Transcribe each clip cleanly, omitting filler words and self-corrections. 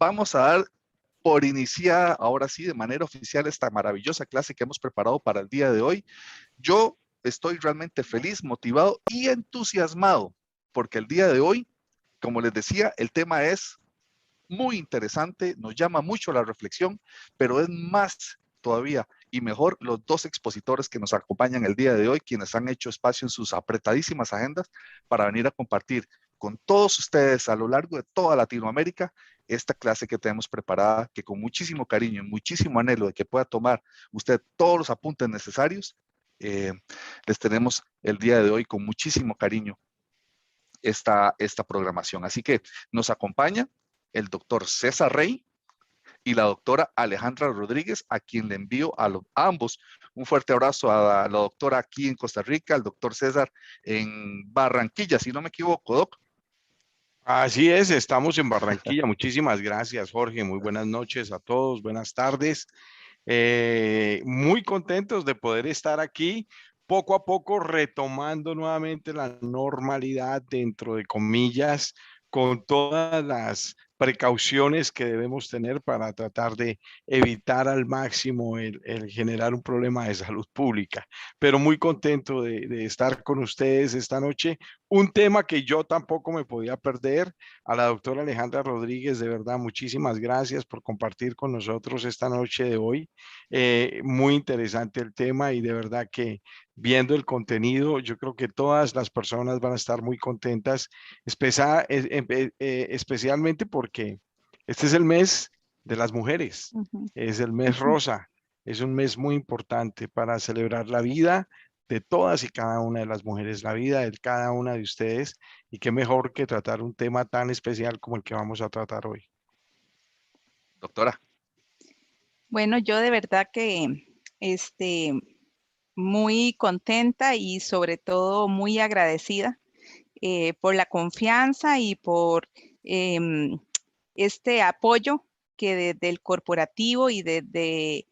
vamos a dar por iniciada, ahora sí, de manera oficial, esta maravillosa clase que hemos preparado para el día de hoy. Yo estoy realmente feliz, motivado y entusiasmado, porque el día de hoy, como les decía, el tema es muy interesante, nos llama mucho la reflexión, pero es más todavía y mejor los dos expositores que nos acompañan el día de hoy, quienes han hecho espacio en sus apretadísimas agendas para venir a compartir con todos ustedes a lo largo de toda Latinoamérica esta clase que tenemos preparada, que con muchísimo cariño y muchísimo anhelo de que pueda tomar usted todos los apuntes necesarios, les tenemos el día de hoy con muchísimo cariño esta programación. Así que nos acompaña el doctor César Rey y la doctora Alejandra Rodríguez, a quien le envío a ambos un fuerte abrazo, a la doctora aquí en Costa Rica, al doctor César en Barranquilla, si no me equivoco, doc. Así es, estamos en Barranquilla. Muchísimas gracias, Jorge. Muy buenas noches a todos, buenas tardes. Muy contentos de poder estar aquí, poco a poco retomando nuevamente la normalidad dentro de comillas, con todas las precauciones que debemos tener para tratar de evitar al máximo el generar un problema de salud pública. Pero muy contento de estar con ustedes esta noche. Un tema que yo tampoco me podía perder, a la doctora Alejandra Rodríguez, de verdad, muchísimas gracias por compartir con nosotros esta noche de hoy. Muy interesante el tema y de verdad que viendo el contenido, yo creo que todas las personas van a estar muy contentas, especialmente porque este es el mes de las mujeres, es el mes rosa, es un mes muy importante para celebrar la vida de todas y cada una de las mujeres, la vida de cada una de ustedes, y qué mejor que tratar un tema tan especial como el que vamos a tratar hoy. Doctora. Bueno, yo de verdad que muy contenta y sobre todo muy agradecida por la confianza y por este apoyo que desde el corporativo y desde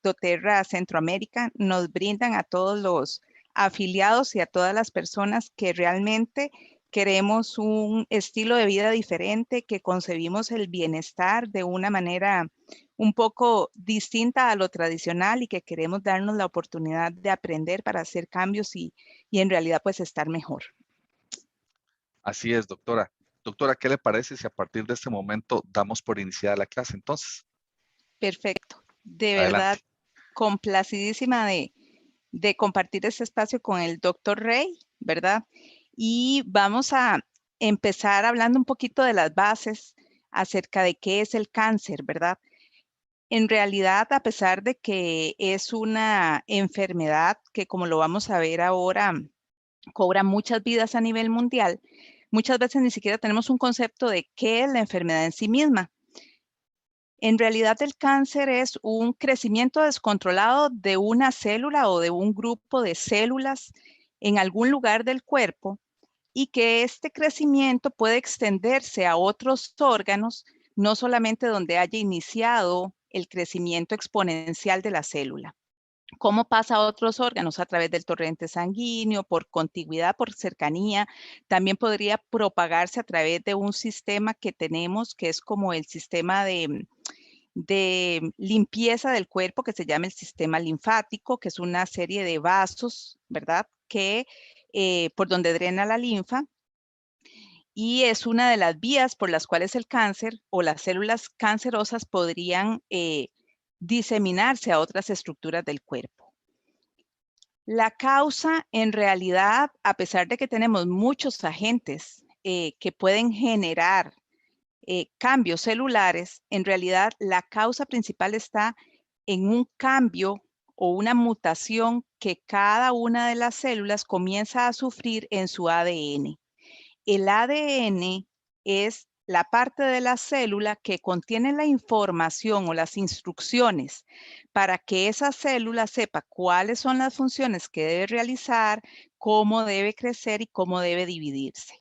doTERRA Centroamérica nos brindan a todos los afiliados y a todas las personas que realmente queremos un estilo de vida diferente, que concebimos el bienestar de una manera un poco distinta a lo tradicional y que queremos darnos la oportunidad de aprender para hacer cambios y en realidad pues estar mejor. Así es, doctora. Doctora, ¿qué le parece si a partir de este momento damos por iniciada la clase entonces? Perfecto. De Adelante. verdad, complacidísima de compartir este espacio con el doctor Rey, ¿verdad? Y vamos a empezar hablando un poquito de las bases acerca de qué es el cáncer, ¿verdad? En realidad, a pesar de que es una enfermedad que, como lo vamos a ver ahora, cobra muchas vidas a nivel mundial, muchas veces ni siquiera tenemos un concepto de qué es la enfermedad en sí misma. En realidad, el cáncer es un crecimiento descontrolado de una célula o de un grupo de células en algún lugar del cuerpo y que este crecimiento puede extenderse a otros órganos, no solamente donde haya iniciado el crecimiento exponencial de la célula. ¿Cómo pasa a otros órganos? A través del torrente sanguíneo, por contigüidad, por cercanía. También podría propagarse a través de un sistema que tenemos, que es como el sistema de limpieza del cuerpo, que se llama el sistema linfático, que es una serie de vasos, ¿verdad? Que por donde drena la linfa. Y es una de las vías por las cuales el cáncer o las células cancerosas podrían diseminarse a otras estructuras del cuerpo. La causa, en realidad, a pesar de que tenemos muchos agentes que pueden generar cambios celulares, en realidad la causa principal está en un cambio o una mutación que cada una de las células comienza a sufrir en su ADN. El ADN es la parte de la célula que contiene la información o las instrucciones para que esa célula sepa cuáles son las funciones que debe realizar, cómo debe crecer y cómo debe dividirse.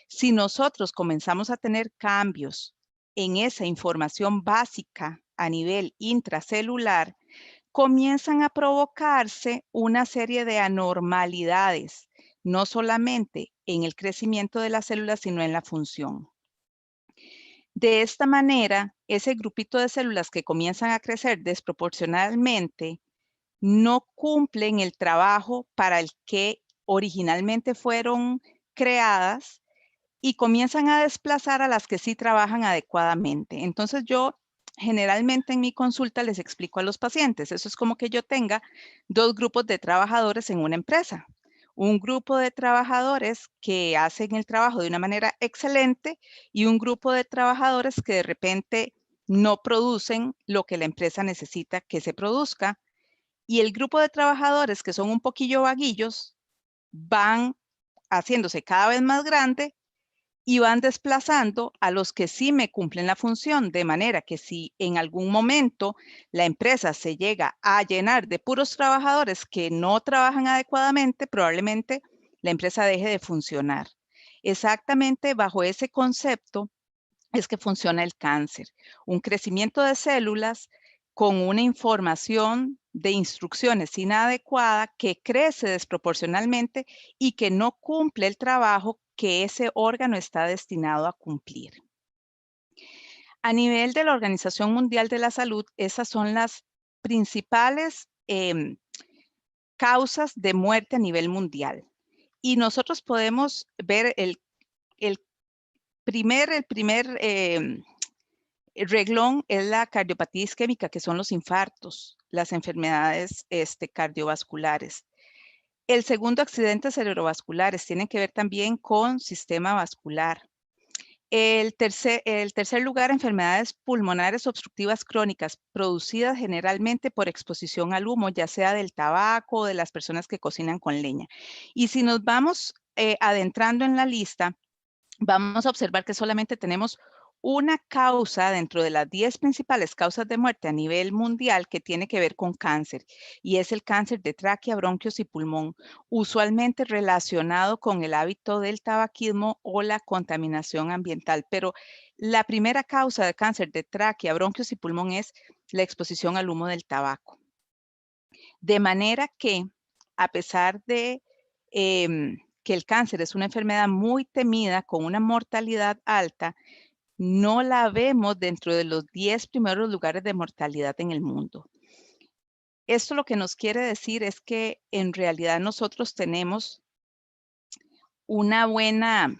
Si nosotros comenzamos a tener cambios en esa información básica a nivel intracelular, comienzan a provocarse una serie de anormalidades, no solamente en el crecimiento de las células, sino en la función. De esta manera, ese grupito de células que comienzan a crecer desproporcionalmente no cumplen el trabajo para el que originalmente fueron creadas y comienzan a desplazar a las que sí trabajan adecuadamente. Entonces yo generalmente en mi consulta les explico a los pacientes, eso es como que yo tenga 2 grupos de trabajadores en una empresa. Un grupo de trabajadores que hacen el trabajo de una manera excelente y un grupo de trabajadores que de repente no producen lo que la empresa necesita que se produzca. Y el grupo de trabajadores que son un poquillo vaguillos van haciéndose cada vez más grande y van desplazando a los que sí me cumplen la función, de manera que si en algún momento la empresa se llega a llenar de puros trabajadores que no trabajan adecuadamente, probablemente la empresa deje de funcionar. Exactamente bajo ese concepto es que funciona el cáncer. Un crecimiento de células con una información de instrucciones inadecuada que crece desproporcionalmente y que no cumple el trabajo que ese órgano está destinado a cumplir. A nivel de la Organización Mundial de la Salud, esas son las principales causas de muerte a nivel mundial. Y nosotros podemos ver el primer el reglón es la cardiopatía isquémica, que son los infartos, las enfermedades cardiovasculares. El segundo, accidentes cerebrovasculares, tienen que ver también con sistema vascular. El tercer lugar, enfermedades pulmonares obstructivas crónicas, producidas generalmente por exposición al humo, ya sea del tabaco o de las personas que cocinan con leña. Y si nos vamos adentrando en la lista, vamos a observar que solamente tenemos una causa dentro de las 10 principales causas de muerte a nivel mundial que tiene que ver con cáncer, y es el cáncer de tráquea, bronquios y pulmón, usualmente relacionado con el hábito del tabaquismo o la contaminación ambiental. Pero la primera causa de cáncer de tráquea, bronquios y pulmón es la exposición al humo del tabaco. De manera que, a pesar de que el cáncer es una enfermedad muy temida con una mortalidad alta, no la vemos dentro de los 10 primeros lugares de mortalidad en el mundo. Esto lo que nos quiere decir es que en realidad nosotros tenemos una buena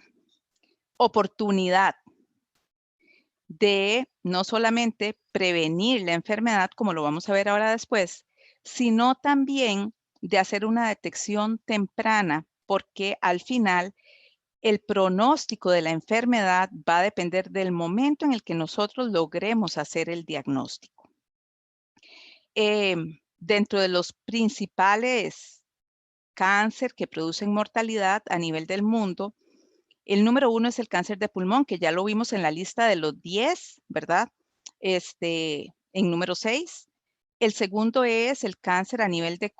oportunidad de no solamente prevenir la enfermedad, como lo vamos a ver ahora después, sino también de hacer una detección temprana, porque al final el pronóstico de la enfermedad va a depender del momento en el que nosotros logremos hacer el diagnóstico. Dentro de los principales cáncer que producen mortalidad a nivel del mundo, el número 1 es el cáncer de pulmón, que ya lo vimos en la lista de los 10, ¿verdad? En número 6. El segundo es el cáncer a nivel de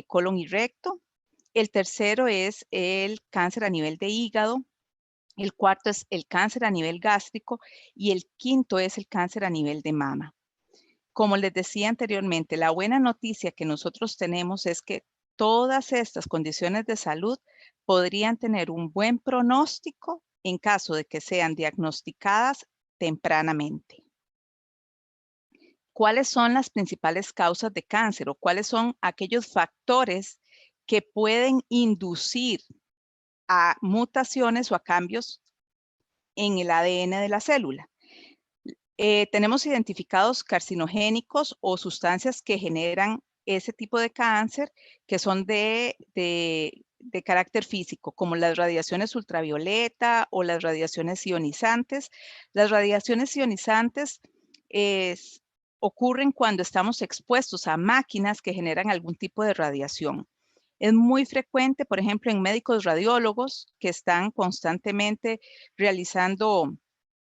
colon y recto. El tercero es el cáncer a nivel de hígado. El cuarto es el cáncer a nivel gástrico y el quinto es el cáncer a nivel de mama. Como les decía anteriormente, la buena noticia que nosotros tenemos es que todas estas condiciones de salud podrían tener un buen pronóstico en caso de que sean diagnosticadas tempranamente. ¿Cuáles son las principales causas de cáncer o cuáles son aquellos factores que pueden inducir a mutaciones o a cambios en el ADN de la célula? Tenemos identificados carcinogénicos o sustancias que generan ese tipo de cáncer que son de carácter físico, como las radiaciones ultravioleta o las radiaciones ionizantes. Las radiaciones ionizantes ocurren cuando estamos expuestos a máquinas que generan algún tipo de radiación. Es muy frecuente, por ejemplo, en médicos radiólogos que están constantemente realizando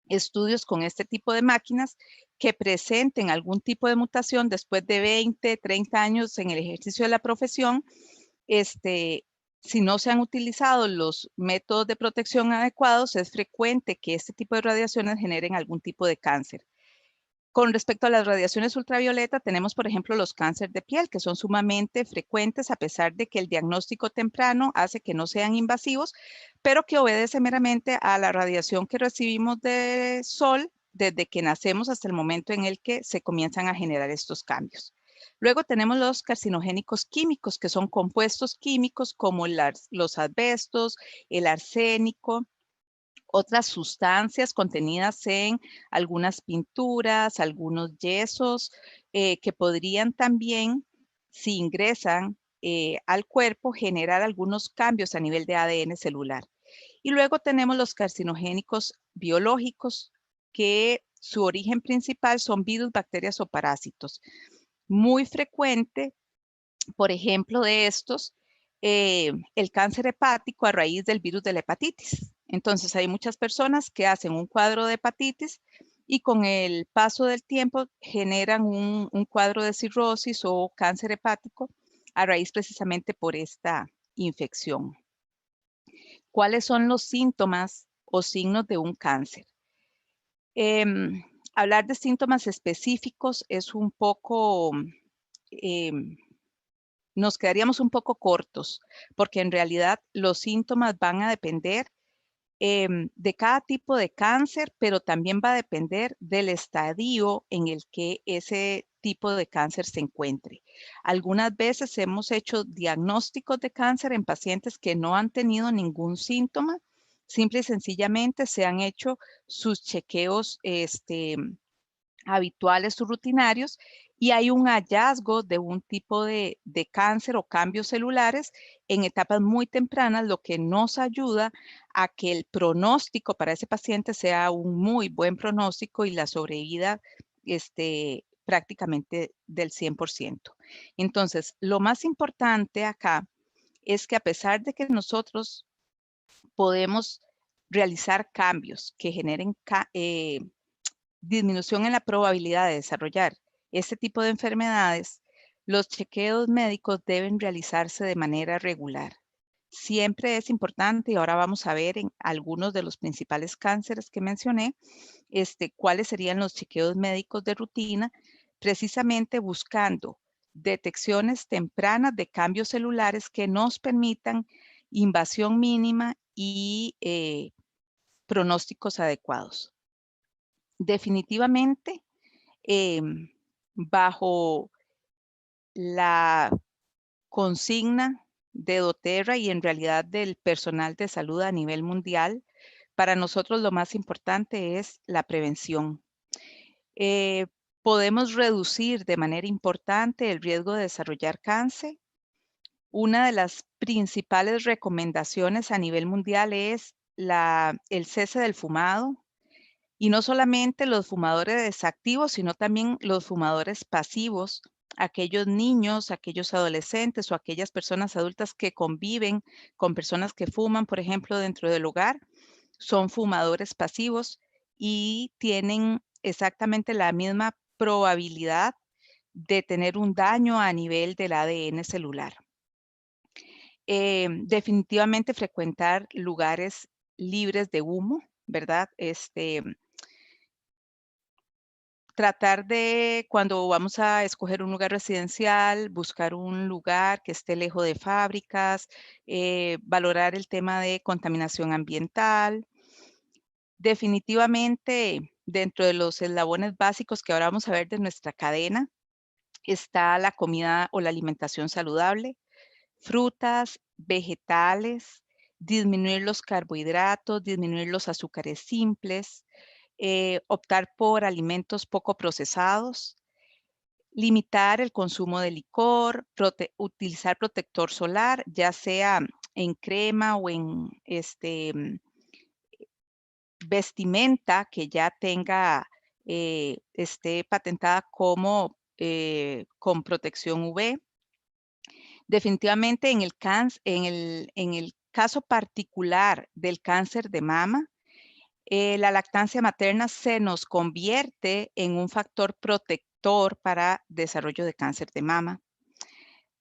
estudios con este tipo de máquinas que presenten algún tipo de mutación después de 20, 30 años en el ejercicio de la profesión. Si no se han utilizado los métodos de protección adecuados, es frecuente que este tipo de radiaciones generen algún tipo de cáncer. Con respecto a las radiaciones ultravioleta, tenemos, por ejemplo, los cánceres de piel, que son sumamente frecuentes a pesar de que el diagnóstico temprano hace que no sean invasivos, pero que obedece meramente a la radiación que recibimos de sol desde que nacemos hasta el momento en el que se comienzan a generar estos cambios. Luego tenemos los carcinogénicos químicos, que son compuestos químicos como los asbestos, el arsénico, otras sustancias contenidas en algunas pinturas, algunos yesos, que podrían también, si ingresan al cuerpo, generar algunos cambios a nivel de ADN celular. Y luego tenemos los carcinogénicos biológicos, que su origen principal son virus, bacterias o parásitos. Muy frecuente, por ejemplo, de estos, el cáncer hepático a raíz del virus de la hepatitis. Entonces, hay muchas personas que hacen un cuadro de hepatitis y con el paso del tiempo generan un cuadro de cirrosis o cáncer hepático a raíz precisamente por esta infección. ¿Cuáles son los síntomas o signos de un cáncer? Hablar de síntomas específicos es un poco, nos quedaríamos un poco cortos, porque en realidad los síntomas van a depender de cada tipo de cáncer, pero también va a depender del estadio en el que ese tipo de cáncer se encuentre. Algunas veces hemos hecho diagnósticos de cáncer en pacientes que no han tenido ningún síntoma, simple y sencillamente se han hecho sus chequeos habituales o rutinarios y hay un hallazgo de un tipo de cáncer o cambios celulares en etapas muy tempranas, lo que nos ayuda a que el pronóstico para ese paciente sea un muy buen pronóstico y la sobrevida prácticamente del 100%. Entonces, lo más importante acá es que a pesar de que nosotros podemos realizar cambios que generen disminución en la probabilidad de desarrollar este tipo de enfermedades, los chequeos médicos deben realizarse de manera regular. Siempre es importante, y ahora vamos a ver en algunos de los principales cánceres que mencioné, cuáles serían los chequeos médicos de rutina, precisamente buscando detecciones tempranas de cambios celulares que nos permitan invasión mínima y pronósticos adecuados. Definitivamente, bajo la consigna de doTERRA y en realidad del personal de salud a nivel mundial, para nosotros lo más importante es la prevención. Podemos reducir de manera importante el riesgo de desarrollar cáncer. Una de las principales recomendaciones a nivel mundial es el cese del fumado. Y no solamente los fumadores activos, sino también los fumadores pasivos, aquellos niños, aquellos adolescentes o aquellas personas adultas que conviven con personas que fuman, por ejemplo, dentro del hogar, son fumadores pasivos y tienen exactamente la misma probabilidad de tener un daño a nivel del ADN celular. Definitivamente frecuentar lugares libres de humo, ¿verdad? Tratar de, cuando vamos a escoger un lugar residencial, buscar un lugar que esté lejos de fábricas, valorar el tema de contaminación ambiental. Definitivamente, dentro de los eslabones básicos que ahora vamos a ver de nuestra cadena, está la comida o la alimentación saludable, frutas, vegetales, disminuir los carbohidratos, disminuir los azúcares simples, optar por alimentos poco procesados, limitar el consumo de licor, utilizar protector solar, ya sea en crema o en vestimenta que ya tenga, esté patentada como con protección UV. Definitivamente en el caso particular del cáncer de mama, la lactancia materna se nos convierte en un factor protector para desarrollo de cáncer de mama.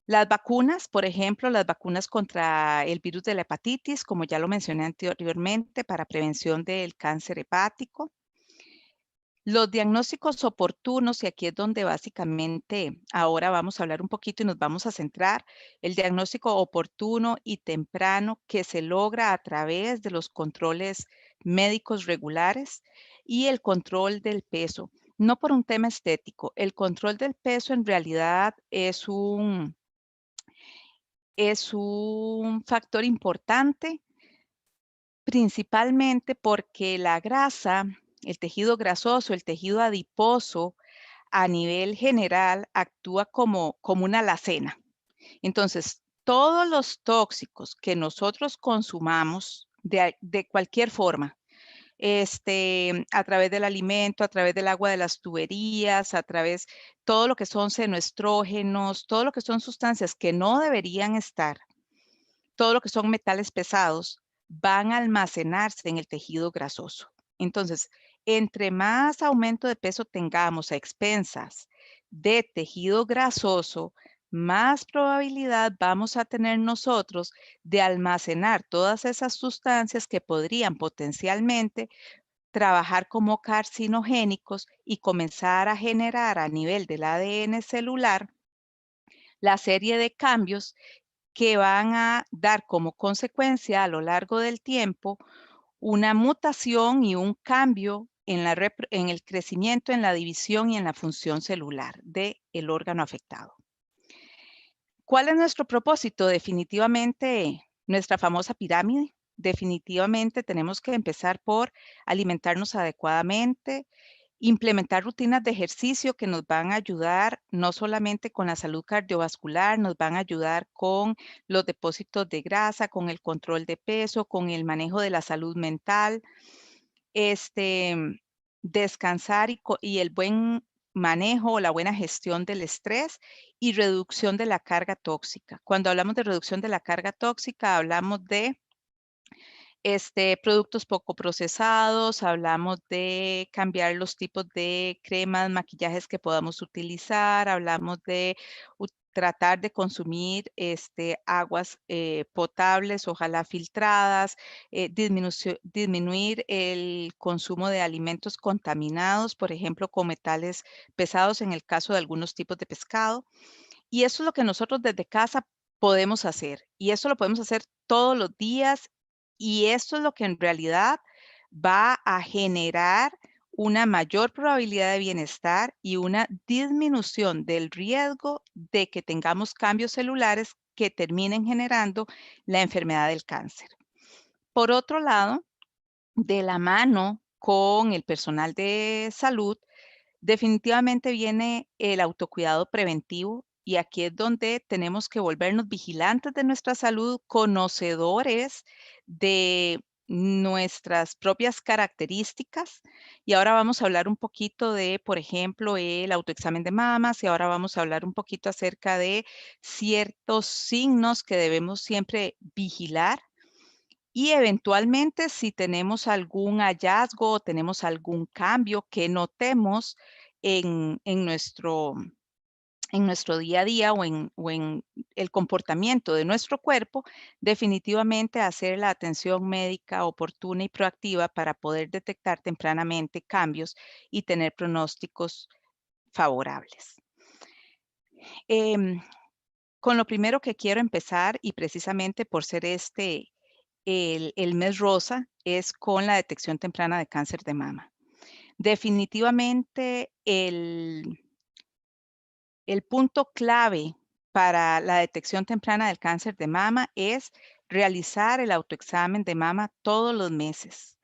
Las vacunas, por ejemplo, las vacunas contra el virus de la hepatitis, como ya lo mencioné anteriormente, para prevención del cáncer hepático. Los diagnósticos oportunos, y aquí es donde básicamente ahora vamos a hablar un poquito y nos vamos a centrar, el diagnóstico oportuno y temprano que se logra a través de los controles médicos regulares y el control del peso. No por un tema estético, el control del peso en realidad es un factor importante, principalmente porque la grasa, el tejido grasoso, el tejido adiposo, a nivel general actúa como una alacena. Entonces, todos los tóxicos que nosotros consumamos de cualquier forma, a través del alimento, a través del agua de las tuberías, a través todo lo que son senoestrógenos, todo lo que son sustancias que no deberían estar, todo lo que son metales pesados, van a almacenarse en el tejido grasoso. Entonces, entre más aumento de peso tengamos a expensas de tejido grasoso, más probabilidad vamos a tener nosotros de almacenar todas esas sustancias que podrían potencialmente trabajar como carcinogénicos y comenzar a generar a nivel del ADN celular la serie de cambios que van a dar como consecuencia a lo largo del tiempo una mutación y un cambio en el crecimiento, en la división y en la función celular del órgano afectado. ¿Cuál es nuestro propósito? Definitivamente nuestra famosa pirámide. Definitivamente tenemos que empezar por alimentarnos adecuadamente, implementar rutinas de ejercicio que nos van a ayudar no solamente con la salud cardiovascular, nos van a ayudar con los depósitos de grasa, con el control de peso, con el manejo de la salud mental, este, descansar y el buen manejo o la buena gestión del estrés y reducción de la carga tóxica. Cuando hablamos de reducción de la carga tóxica, hablamos de productos poco procesados, hablamos de cambiar los tipos de cremas, maquillajes que podamos utilizar, hablamos de tratar de consumir aguas potables, ojalá filtradas, disminuir el consumo de alimentos contaminados, por ejemplo, con metales pesados en el caso de algunos tipos de pescado. Y eso es lo que nosotros desde casa podemos hacer. Y eso lo podemos hacer todos los días. Y esto es lo que en realidad va a generar una mayor probabilidad de bienestar y una disminución del riesgo de que tengamos cambios celulares que terminen generando la enfermedad del cáncer. Por otro lado, de la mano con el personal de salud, definitivamente viene el autocuidado preventivo y aquí es donde tenemos que volvernos vigilantes de nuestra salud, conocedores de nuestras propias características. Y ahora vamos a hablar un poquito de, por ejemplo, el autoexamen de mamas y ahora vamos a hablar un poquito acerca de ciertos signos que debemos siempre vigilar y eventualmente, si tenemos algún hallazgo o tenemos algún cambio que notemos en nuestro día a día o en el comportamiento de nuestro cuerpo, definitivamente hacer la atención médica oportuna y proactiva para poder detectar tempranamente cambios y tener pronósticos favorables. Con lo primero que quiero empezar, y precisamente por ser el mes rosa, es con la detección temprana de cáncer de mama. Definitivamente el punto clave para la detección temprana del cáncer de mama es realizar el autoexamen de mama todos los meses.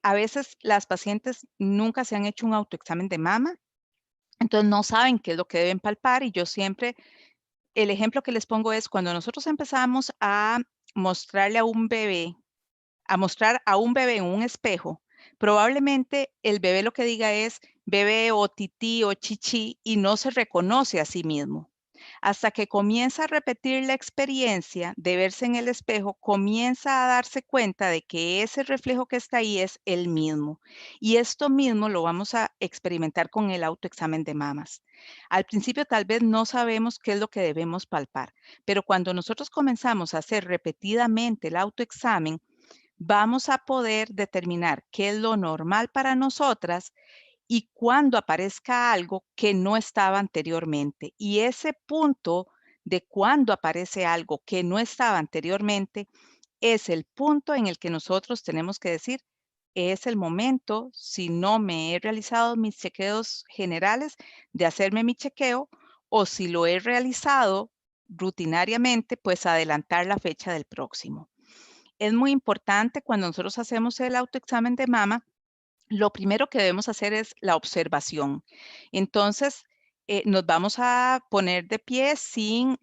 A veces las pacientes nunca se han hecho un autoexamen de mama, entonces no saben qué es lo que deben palpar y yo siempre, el ejemplo que les pongo es cuando nosotros empezamos a mostrarle a un bebé a mostrar a un bebé en un espejo, probablemente el bebé lo que diga es bebé o tití o chichi y no se reconoce a sí mismo. Hasta que comienza a repetir la experiencia de verse en el espejo, comienza a darse cuenta de que ese reflejo que está ahí es el mismo. Y esto mismo lo vamos a experimentar con el autoexamen de mamas. Al principio tal vez no sabemos qué es lo que debemos palpar, pero cuando nosotros comenzamos a hacer repetidamente el autoexamen, vamos a poder determinar qué es lo normal para nosotras y cuando aparezca algo que no estaba anteriormente. Y ese punto de cuando aparece algo que no estaba anteriormente es el punto en el que nosotros tenemos que decir, es el momento, si no me he realizado mis chequeos generales, de hacerme mi chequeo, o si lo he realizado rutinariamente, pues adelantar la fecha del próximo. Es muy importante cuando nosotros hacemos el autoexamen de mama, lo primero que debemos hacer es la observación. Entonces, nos vamos a poner de pie sin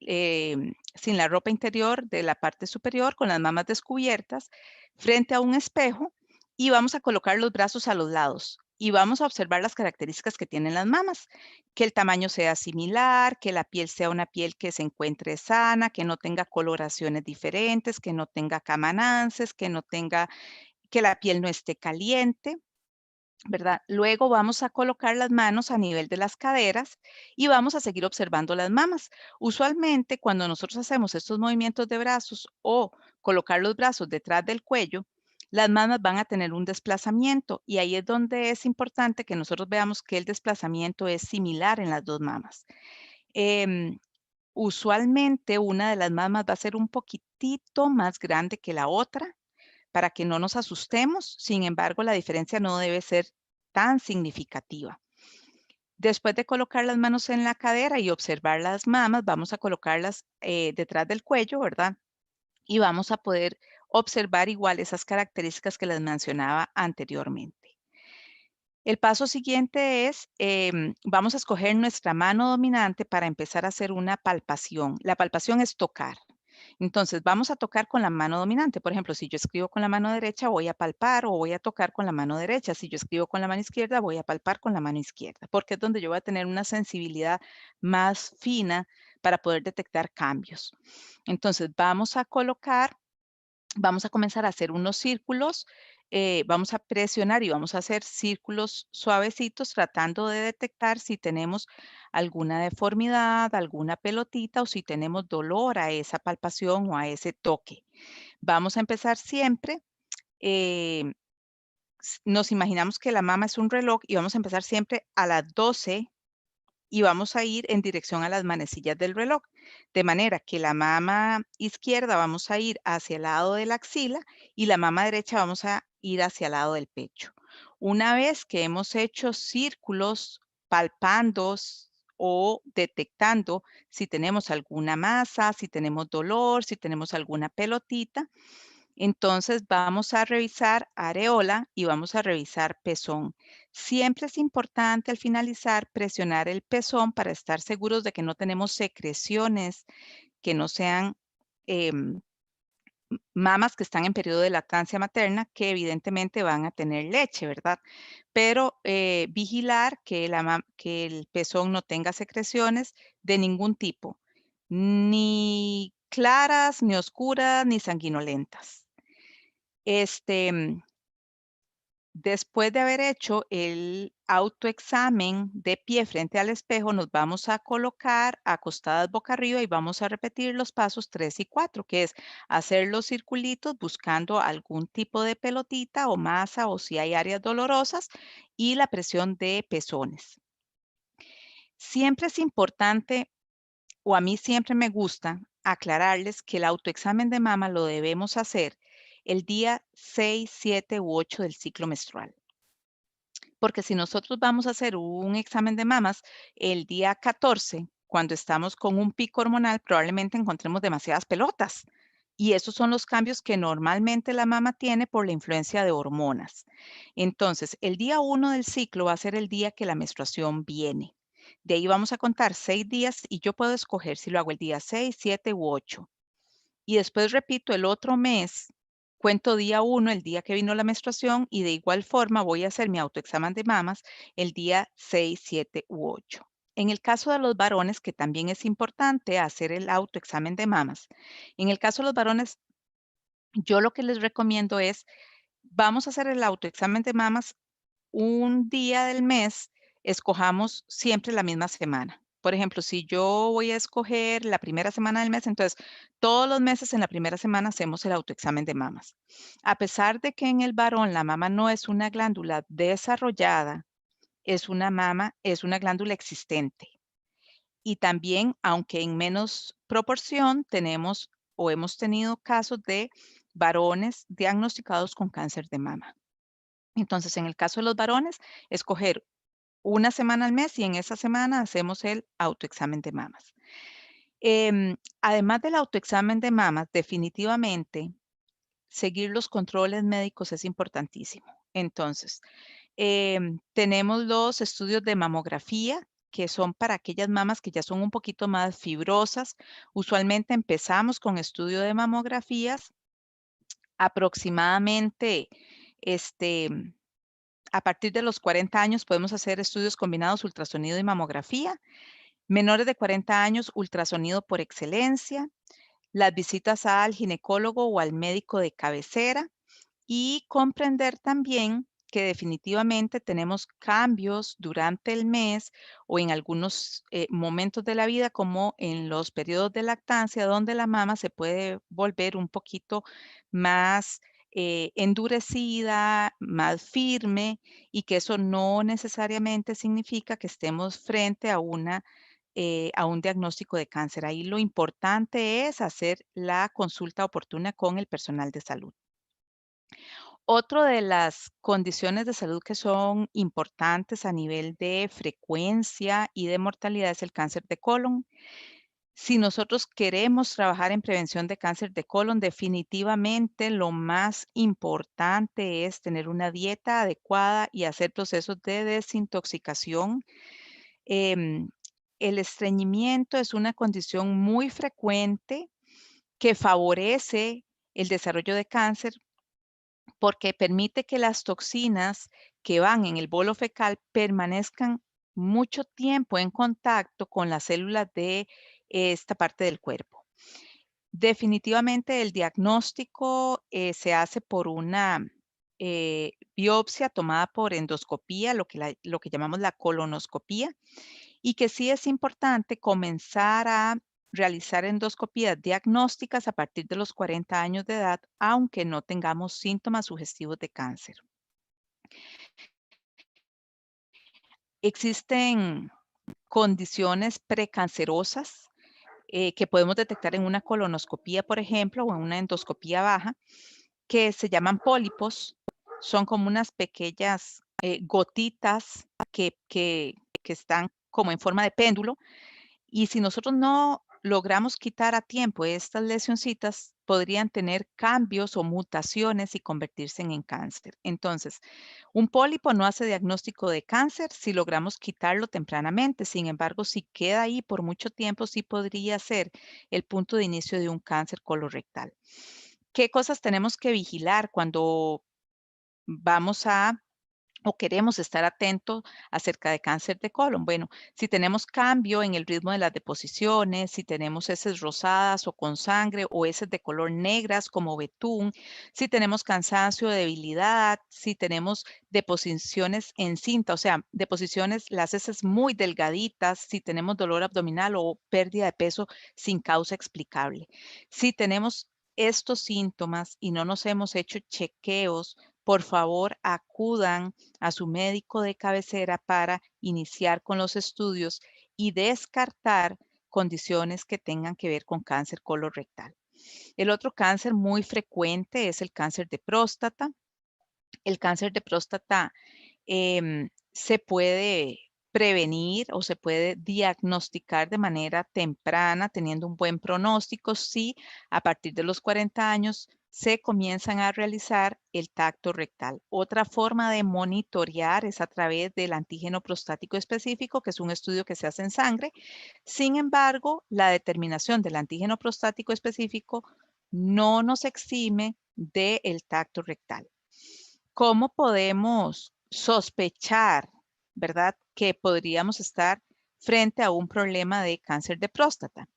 la ropa interior de la parte superior, con las mamas descubiertas, frente a un espejo y vamos a colocar los brazos a los lados y vamos a observar las características que tienen las mamas, que el tamaño sea similar, que la piel sea una piel que se encuentre sana, que no tenga coloraciones diferentes, que no tenga camanances, que la piel no esté caliente, ¿verdad? Luego vamos a colocar las manos a nivel de las caderas y vamos a seguir observando las mamas. Usualmente, cuando nosotros hacemos estos movimientos de brazos o colocar los brazos detrás del cuello, las mamas van a tener un desplazamiento y ahí es donde es importante que nosotros veamos que el desplazamiento es similar en las dos mamas. Em, Usualmente, una de las mamas va a ser un poquitito más grande que la otra, para que no nos asustemos. Sin embargo, la diferencia no debe ser tan significativa. Después de colocar las manos en la cadera y observar las mamas, vamos a colocarlas detrás del cuello, ¿verdad? Y vamos a poder observar igual esas características que les mencionaba anteriormente. El paso siguiente es, vamos a escoger nuestra mano dominante para empezar a hacer una palpación. La palpación es tocar. Entonces, vamos a tocar con la mano dominante. Por ejemplo, si yo escribo con la mano derecha, voy a palpar o voy a tocar con la mano derecha. Si yo escribo con la mano izquierda, voy a palpar con la mano izquierda, porque es donde yo voy a tener una sensibilidad más fina para poder detectar cambios. Entonces, vamos a comenzar a hacer unos círculos, vamos a presionar y vamos a hacer círculos suavecitos tratando de detectar si tenemos alguna deformidad, alguna pelotita o si tenemos dolor a esa palpación o a ese toque. Vamos a empezar siempre, eh, nos imaginamos que la mama es un reloj y vamos a empezar siempre a las 12 y vamos a ir en dirección a las manecillas del reloj. De manera que la mama izquierda vamos a ir hacia el lado de la axila y la mama derecha vamos a ir hacia el lado del pecho. Una vez que hemos hecho círculos palpando o detectando si tenemos alguna masa, si tenemos dolor, si tenemos alguna pelotita, entonces vamos a revisar areola y vamos a revisar pezón. Siempre es importante al finalizar presionar el pezón para estar seguros de que no tenemos secreciones que no sean mamas que están en periodo de lactancia materna, que evidentemente van a tener leche, ¿verdad? Pero vigilar que el pezón no tenga secreciones de ningún tipo, ni claras, ni oscuras, ni sanguinolentas. Después de haber hecho el autoexamen de pie frente al espejo, nos vamos a colocar acostadas boca arriba y vamos a repetir los pasos 3 y 4, que es hacer los circulitos buscando algún tipo de pelotita o masa o si hay áreas dolorosas y la presión de pezones. Siempre es importante, o a mí siempre me gusta, aclararles que el autoexamen de mama lo debemos hacer el día 6, 7 u 8 del ciclo menstrual. Porque si nosotros vamos a hacer un examen de mamas el día 14, cuando estamos con un pico hormonal, probablemente encontremos demasiadas pelotas. Y esos son los cambios que normalmente la mama tiene por la influencia de hormonas. Entonces, el día 1 del ciclo va a ser el día que la menstruación viene. De ahí vamos a contar 6 días y yo puedo escoger si lo hago el día 6, 7 u 8. Y después repito el otro mes, cuento día 1, el día que vino la menstruación, y de igual forma voy a hacer mi autoexamen de mamas el día 6, 7 u 8. En el caso de los varones, que también es importante hacer el autoexamen de mamas, en el caso de los varones, yo lo que les recomiendo es, vamos a hacer el autoexamen de mamas un día del mes, escojamos siempre la misma semana. Por ejemplo, si yo voy a escoger la primera semana del mes, entonces todos los meses en la primera semana hacemos el autoexamen de mamas. A pesar de que en el varón la mama no es una glándula desarrollada, es una glándula existente. Y también, aunque en menos proporción, tenemos o hemos tenido casos de varones diagnosticados con cáncer de mama. Entonces, en el caso de los varones, escoger una semana al mes y en esa semana hacemos el autoexamen de mamas. Además del autoexamen de mamas, definitivamente seguir los controles médicos es importantísimo. Entonces, tenemos los estudios de mamografía, que son para aquellas mamas que ya son un poquito más fibrosas. Usualmente empezamos con estudio de mamografías aproximadamente, a partir de los 40 años podemos hacer estudios combinados ultrasonido y mamografía. Menores de 40 años, ultrasonido por excelencia. Las visitas al ginecólogo o al médico de cabecera y comprender también que definitivamente tenemos cambios durante el mes o en algunos momentos de la vida, como en los periodos de lactancia, donde la mama se puede volver un poquito más endurecida, más firme, y que eso no necesariamente significa que estemos frente a a un diagnóstico de cáncer. Ahí lo importante es hacer la consulta oportuna con el personal de salud. Otro de las condiciones de salud que son importantes a nivel de frecuencia y de mortalidad es el cáncer de colon. Si nosotros queremos trabajar en prevención de cáncer de colon, definitivamente lo más importante es tener una dieta adecuada y hacer procesos de desintoxicación. Em, el estreñimiento es una condición muy frecuente que favorece el desarrollo de cáncer porque permite que las toxinas que van en el bolo fecal permanezcan mucho tiempo en contacto con las células de esta parte del cuerpo. Definitivamente el diagnóstico se hace por una biopsia tomada por endoscopía, lo que llamamos la colonoscopía, y que sí es importante comenzar a realizar endoscopías diagnósticas a partir de los 40 años de edad, aunque no tengamos síntomas sugestivos de cáncer. Existen condiciones precancerosas que podemos detectar en una colonoscopía, por ejemplo, o en una endoscopía baja, que se llaman pólipos. Son como unas pequeñas gotitas que están como en forma de péndulo. Y si nosotros no logramos quitar a tiempo estas lesioncitas, podrían tener cambios o mutaciones y convertirse en cáncer. Entonces, un pólipo no hace diagnóstico de cáncer si logramos quitarlo tempranamente. Sin embargo, si queda ahí por mucho tiempo, sí podría ser el punto de inicio de un cáncer colorectal. ¿Qué cosas tenemos que vigilar cuando vamos a o queremos estar atentos acerca de cáncer de colon? Bueno, si tenemos cambio en el ritmo de las deposiciones, si tenemos heces rosadas o con sangre o heces de color negras como betún, si tenemos cansancio o debilidad, si tenemos deposiciones en cinta, o sea, deposiciones, las heces muy delgaditas, si tenemos dolor abdominal o pérdida de peso sin causa explicable. Si tenemos estos síntomas y no nos hemos hecho chequeos, por favor acudan a su médico de cabecera para iniciar con los estudios y descartar condiciones que tengan que ver con cáncer colorectal. El otro cáncer muy frecuente es el cáncer de próstata. El cáncer de próstata se puede prevenir o se puede diagnosticar de manera temprana teniendo un buen pronóstico si a partir de los 40 años se comienzan a realizar el tacto rectal. Otra forma de monitorear es a través del antígeno prostático específico, que es un estudio que se hace en sangre. Sin embargo, la determinación del antígeno prostático específico no nos exime del tacto rectal. ¿Cómo podemos sospechar, verdad, que podríamos estar frente a un problema de cáncer de próstata?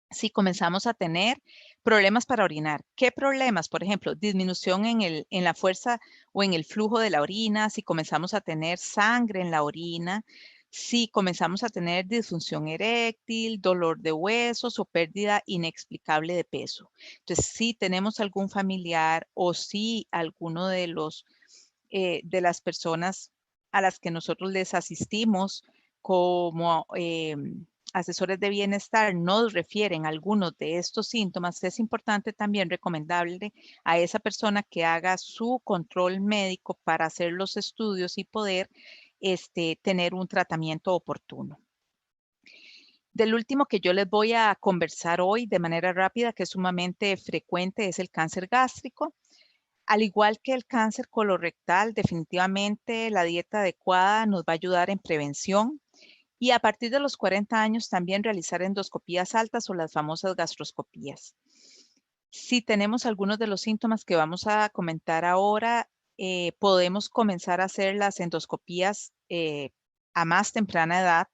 Si comenzamos a tener problemas para orinar. ¿Qué problemas? Por ejemplo, disminución en la fuerza o en el flujo de la orina, si comenzamos a tener sangre en la orina, si comenzamos a tener disfunción eréctil, dolor de huesos o pérdida inexplicable de peso. Entonces, si tenemos algún familiar o si alguno de las personas a las que nosotros les asistimos como asesores de bienestar nos refieren a algunos de estos síntomas, es importante también recomendable a esa persona que haga su control médico para hacer los estudios y poder tener un tratamiento oportuno. Del último que yo les voy a conversar hoy de manera rápida, que es sumamente frecuente, es el cáncer gástrico. Al igual que el cáncer colorectal, definitivamente la dieta adecuada nos va a ayudar en prevención y a partir de los 40 años también realizar endoscopías altas o las famosas gastroscopías. Si tenemos algunos de los síntomas que vamos a comentar ahora, podemos comenzar a hacer las endoscopías a más temprana edad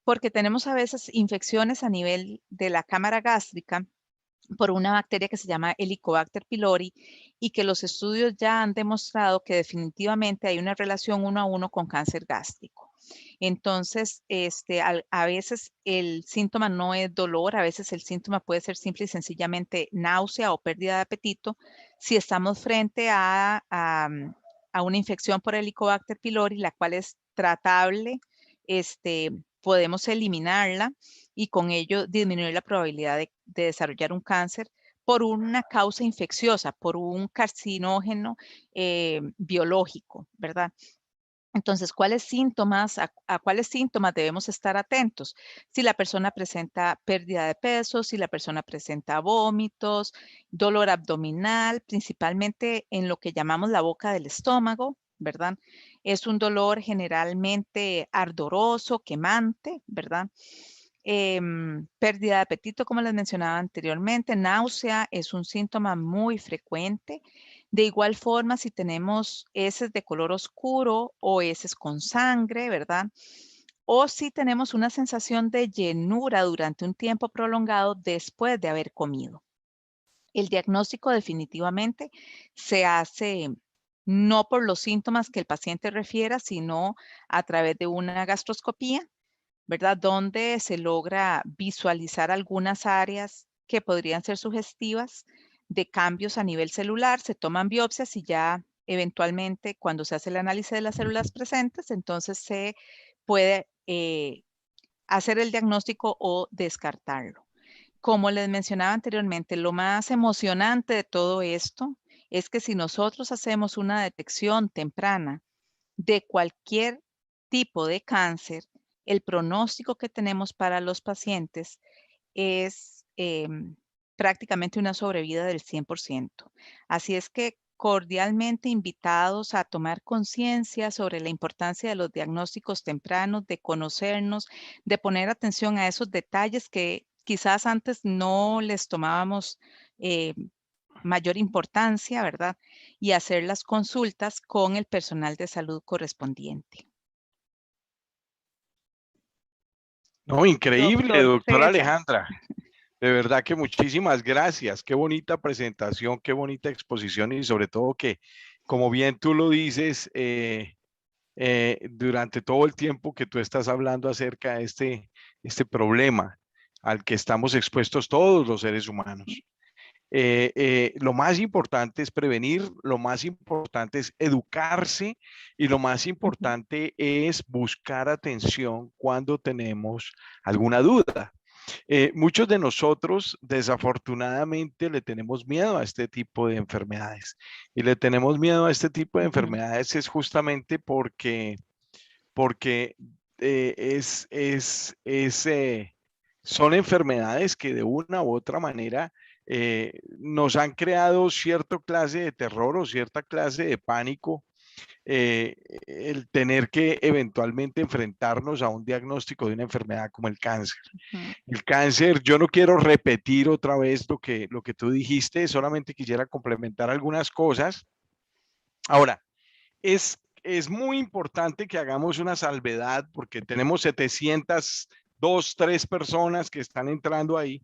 porque tenemos a veces infecciones a nivel de la cámara gástrica por una bacteria que se llama Helicobacter pylori y que los estudios ya han demostrado que definitivamente hay una relación 1 a 1 con cáncer gástrico. Entonces, a veces el síntoma no es dolor, a veces el síntoma puede ser simple y sencillamente náusea o pérdida de apetito. Si estamos frente a una infección por Helicobacter pylori, la cual es tratable, podemos eliminarla y con ello disminuir la probabilidad de desarrollar un cáncer por una causa infecciosa, por un carcinógeno biológico, ¿verdad? Entonces, ¿cuáles síntomas, a cuáles síntomas debemos estar atentos? Si la persona presenta pérdida de peso, si la persona presenta vómitos, dolor abdominal, principalmente en lo que llamamos la boca del estómago, ¿verdad? Es un dolor generalmente ardoroso, quemante, ¿verdad? Pérdida de apetito, como les mencionaba anteriormente, náusea es un síntoma muy frecuente. De igual forma, si tenemos heces de color oscuro o heces con sangre, ¿verdad? O si tenemos una sensación de llenura durante un tiempo prolongado después de haber comido. El diagnóstico definitivamente se hace no por los síntomas que el paciente refiera, sino a través de una gastroscopía, ¿verdad? Donde se logra visualizar algunas áreas que podrían ser sugestivas de cambios a nivel celular, se toman biopsias y ya eventualmente cuando se hace el análisis de las células presentes, entonces se puede hacer el diagnóstico o descartarlo. Como les mencionaba anteriormente, lo más emocionante de todo esto es que si nosotros hacemos una detección temprana de cualquier tipo de cáncer, el pronóstico que tenemos para los pacientes es prácticamente una sobrevida del 100%. Así es que cordialmente invitados a tomar conciencia sobre la importancia de los diagnósticos tempranos, de conocernos, de poner atención a esos detalles que quizás antes no les tomábamos mayor importancia, ¿verdad? Y hacer las consultas con el personal de salud correspondiente. No, increíble, Doctor doctora César. Alejandra. De verdad que muchísimas gracias. Qué bonita presentación, qué bonita exposición y sobre todo que, como bien tú lo dices, durante todo el tiempo que tú estás hablando acerca de este problema al que estamos expuestos todos los seres humanos. Lo más importante es prevenir, lo más importante es educarse y lo más importante es buscar atención cuando tenemos alguna duda. Muchos de nosotros desafortunadamente le tenemos miedo a este tipo de enfermedades y le tenemos miedo a este tipo de enfermedades es justamente porque son enfermedades que de una u otra manera nos han creado cierta clase de terror o cierta clase de pánico, el tener que eventualmente enfrentarnos a un diagnóstico de una enfermedad como el cáncer. El cáncer, yo no quiero repetir otra vez lo que tú dijiste, solamente quisiera complementar algunas cosas. Ahora, es muy importante que hagamos una salvedad porque tenemos 702, 3 personas que están entrando ahí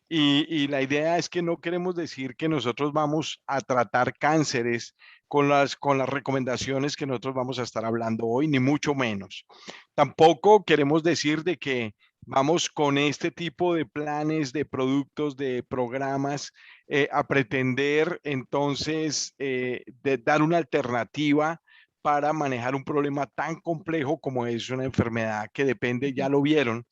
Y la idea es que no queremos decir que nosotros vamos a tratar cánceres con las recomendaciones que nosotros vamos a estar hablando hoy, ni mucho menos. Tampoco queremos decir de que vamos con este tipo de planes, de productos, de programas, a pretender entonces de dar una alternativa para manejar un problema tan complejo como es una enfermedad que depende, ya lo vieron,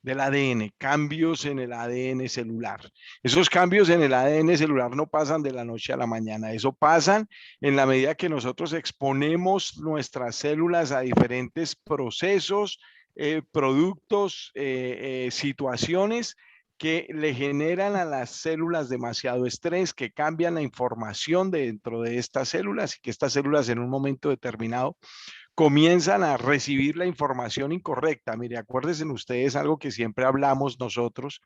del ADN, cambios en el ADN celular. Esos cambios en el ADN celular no pasan de la noche a la mañana, eso pasan en la medida que nosotros exponemos nuestras células a diferentes procesos, productos, situaciones que le generan a las células demasiado estrés, que cambian la información dentro de estas células y que estas células en un momento determinado comienzan a recibir la información incorrecta. Mire, acuérdense ustedes algo que siempre hablamos nosotros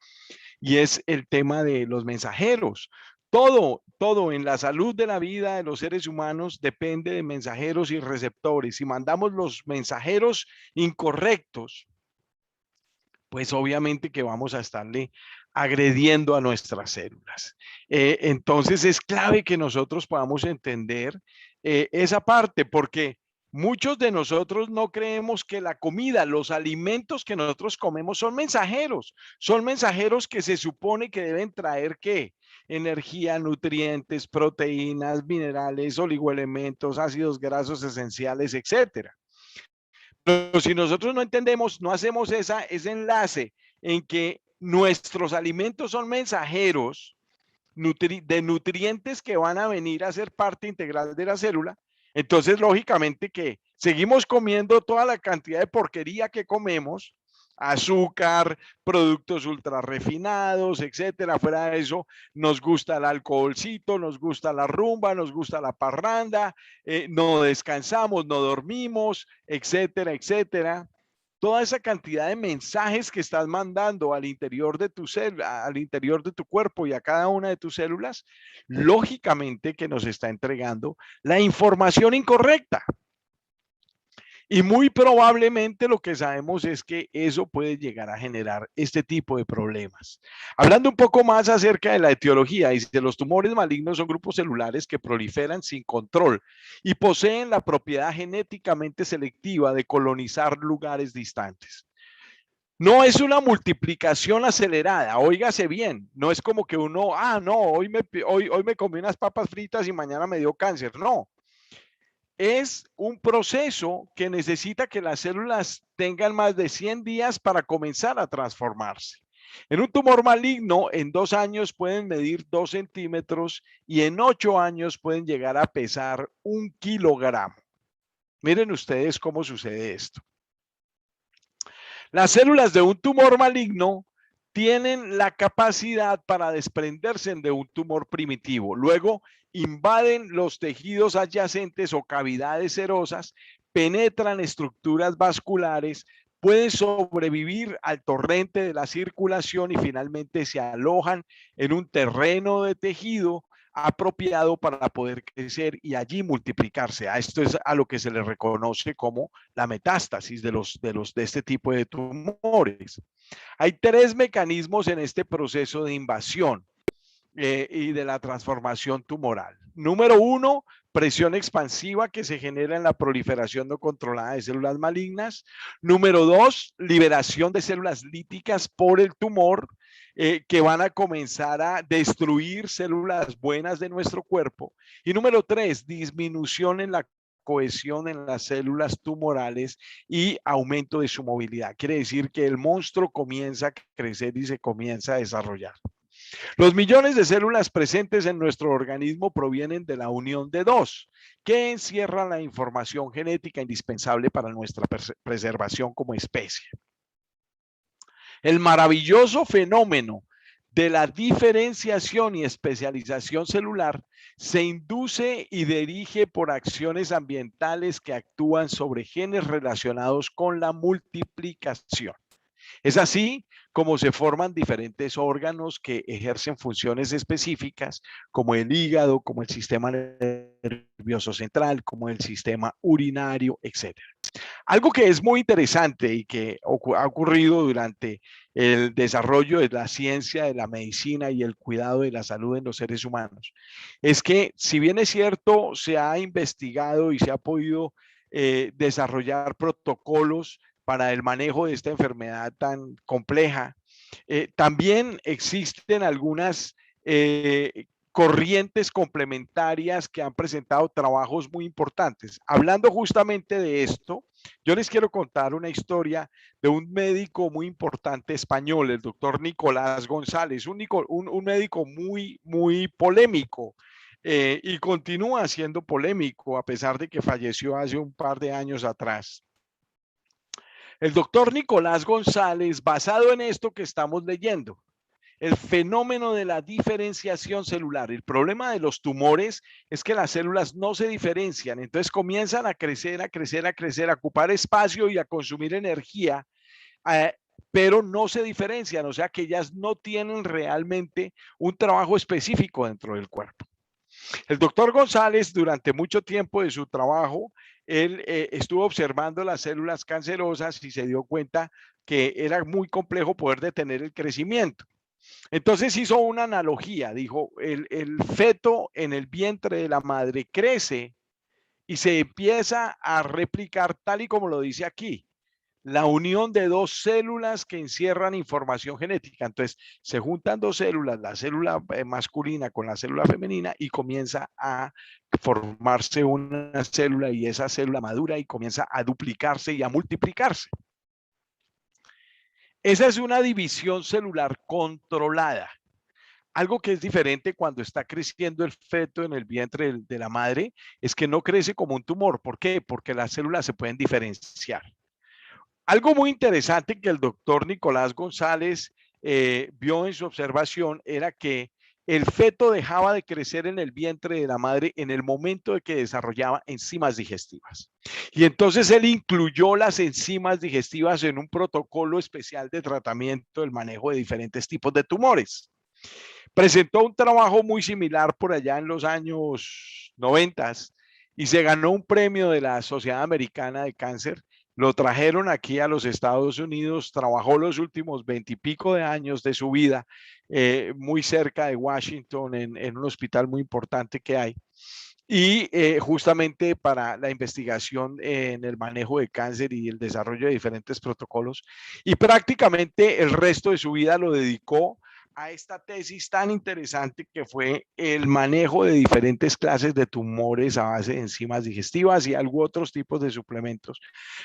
y es el tema de los mensajeros. Todo en la salud de la vida de los seres humanos depende de mensajeros y receptores. Si mandamos los mensajeros incorrectos, pues obviamente que vamos a estarle agrediendo a nuestras células. Entonces es clave que nosotros podamos entender esa parte, porque muchos de nosotros no creemos que la comida, los alimentos que nosotros comemos son mensajeros que se supone que deben traer ¿qué? Energía, nutrientes, proteínas, minerales, oligoelementos, ácidos grasos esenciales, etcétera. Pero si nosotros no entendemos, no hacemos ese enlace en que nuestros alimentos son mensajeros de nutrientes que van a venir a ser parte integral de la célula, entonces lógicamente que seguimos comiendo toda la cantidad de porquería que comemos, azúcar, productos ultra refinados, etcétera. Fuera de eso, nos gusta el alcoholcito, nos gusta la rumba, nos gusta la parranda, no descansamos, no dormimos, etcétera, etcétera. Toda esa cantidad de mensajes que estás mandando al interior de tu al interior de tu cuerpo y a cada una de tus células, lógicamente que nos está entregando la información incorrecta. Y muy probablemente lo que sabemos es que eso puede llegar a generar este tipo de problemas. Hablando un poco más acerca de la etiología, dice, los tumores malignos son grupos celulares que proliferan sin control y poseen la propiedad genéticamente selectiva de colonizar lugares distantes. No es una multiplicación acelerada, óigase bien, no es como que uno, no, hoy me comí unas papas fritas y mañana me dio cáncer, no. Es un proceso que necesita que las células tengan más de 100 días para comenzar a transformarse. En un tumor maligno, en 2 años pueden medir 2 centímetros y en 8 años pueden llegar a pesar 1 kilogramo. Miren ustedes cómo sucede esto. Las células de un tumor maligno tienen la capacidad para desprenderse de un tumor primitivo. Luego invaden los tejidos adyacentes o cavidades serosas, penetran estructuras vasculares, pueden sobrevivir al torrente de la circulación y finalmente se alojan en un terreno de tejido apropiado para poder crecer y allí multiplicarse. A esto es a lo que se le reconoce como la metástasis de este tipo de tumores. Hay 3 mecanismos en este proceso de invasión y de la transformación tumoral. Número 1, presión expansiva que se genera en la proliferación no controlada de células malignas. Número 2, liberación de células líticas por el tumor que van a comenzar a destruir células buenas de nuestro cuerpo. Y número 3, disminución en la cohesión en las células tumorales y aumento de su movilidad. Quiere decir que el monstruo comienza a crecer y se comienza a desarrollar. Los millones de células presentes en nuestro organismo provienen de la unión de 2, que encierran la información genética indispensable para nuestra preservación como especie. El maravilloso fenómeno de la diferenciación y especialización celular se induce y dirige por acciones ambientales que actúan sobre genes relacionados con la multiplicación. Es así como se forman diferentes órganos que ejercen funciones específicas, como el hígado, como el sistema nervioso central, como el sistema urinario, etc. Algo que es muy interesante y que ha ocurrido durante el desarrollo de la ciencia, de la medicina y el cuidado de la salud en los seres humanos, es que si bien es cierto, se ha investigado y se ha podido desarrollar protocolos para el manejo de esta enfermedad tan compleja, también existen algunas corrientes complementarias que han presentado trabajos muy importantes. Hablando justamente de esto, yo les quiero contar una historia de un médico muy importante español, el doctor Nicolás González, un médico muy polémico. Y continúa siendo polémico a pesar de que falleció hace un par de años atrás. El doctor Nicolás González, basado en esto que estamos leyendo, el fenómeno de la diferenciación celular. El problema de los tumores es que las células no se diferencian, entonces comienzan a crecer, a ocupar espacio y a consumir energía, pero no se diferencian, o sea que ellas no tienen realmente un trabajo específico dentro del cuerpo. El doctor González, durante mucho tiempo de su trabajo, él estuvo observando las células cancerosas y se dio cuenta que era muy complejo poder detener el crecimiento. Entonces hizo una analogía, dijo, el feto en el vientre de la madre crece y se empieza a replicar tal y como lo dice aquí, la unión de dos células que encierran información genética. Entonces se juntan dos células, la célula masculina con la célula femenina y comienza a formarse una célula y esa célula madura y comienza a duplicarse y a multiplicarse. Esa es una división celular controlada. Algo que es diferente cuando está creciendo el feto en el vientre de la madre es que no crece como un tumor. ¿Por qué? Porque las células se pueden diferenciar. Algo muy interesante que el doctor Nicolás González vio en su observación era que el feto dejaba de crecer en el vientre de la madre en el momento de que desarrollaba enzimas digestivas. Y entonces él incluyó las enzimas digestivas en un protocolo especial de tratamiento del manejo de diferentes tipos de tumores. Presentó un trabajo muy similar por allá en los años 90 y se ganó un premio de la Sociedad Americana de Cáncer. Lo trajeron aquí a los Estados Unidos, trabajó los últimos 20 y pico de años de su vida muy cerca de Washington en un hospital muy importante que hay. Y justamente para la investigación en el manejo de cáncer y el desarrollo de diferentes protocolos. Y prácticamente el resto de su vida lo dedicó a esta tesis tan interesante que fue el manejo de diferentes clases de tumores a base de enzimas digestivas y algunos otros tipos de suplementos.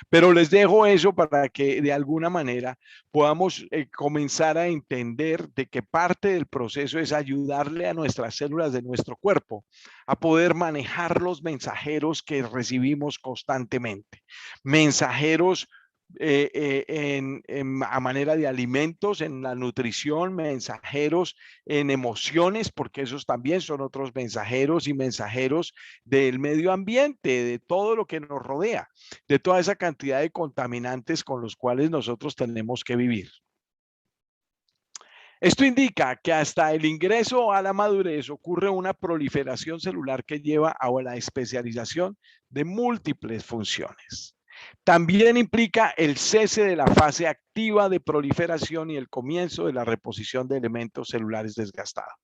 Pero les dejo eso para que de alguna manera podamos comenzar a entender de que parte del proceso es ayudarle a nuestras células de nuestro cuerpo a poder manejar los mensajeros que recibimos constantemente. Mensajeros a manera de alimentos, en la nutrición, mensajeros en emociones, porque esos también son otros mensajeros y mensajeros del medio ambiente, de todo lo que nos rodea, de toda esa cantidad de contaminantes con los cuales nosotros tenemos que vivir. Esto indica que hasta el ingreso a la madurez ocurre una proliferación celular que lleva a la especialización de múltiples funciones. También implica el cese de la fase activa de proliferación y el comienzo de la reposición de elementos celulares desgastados.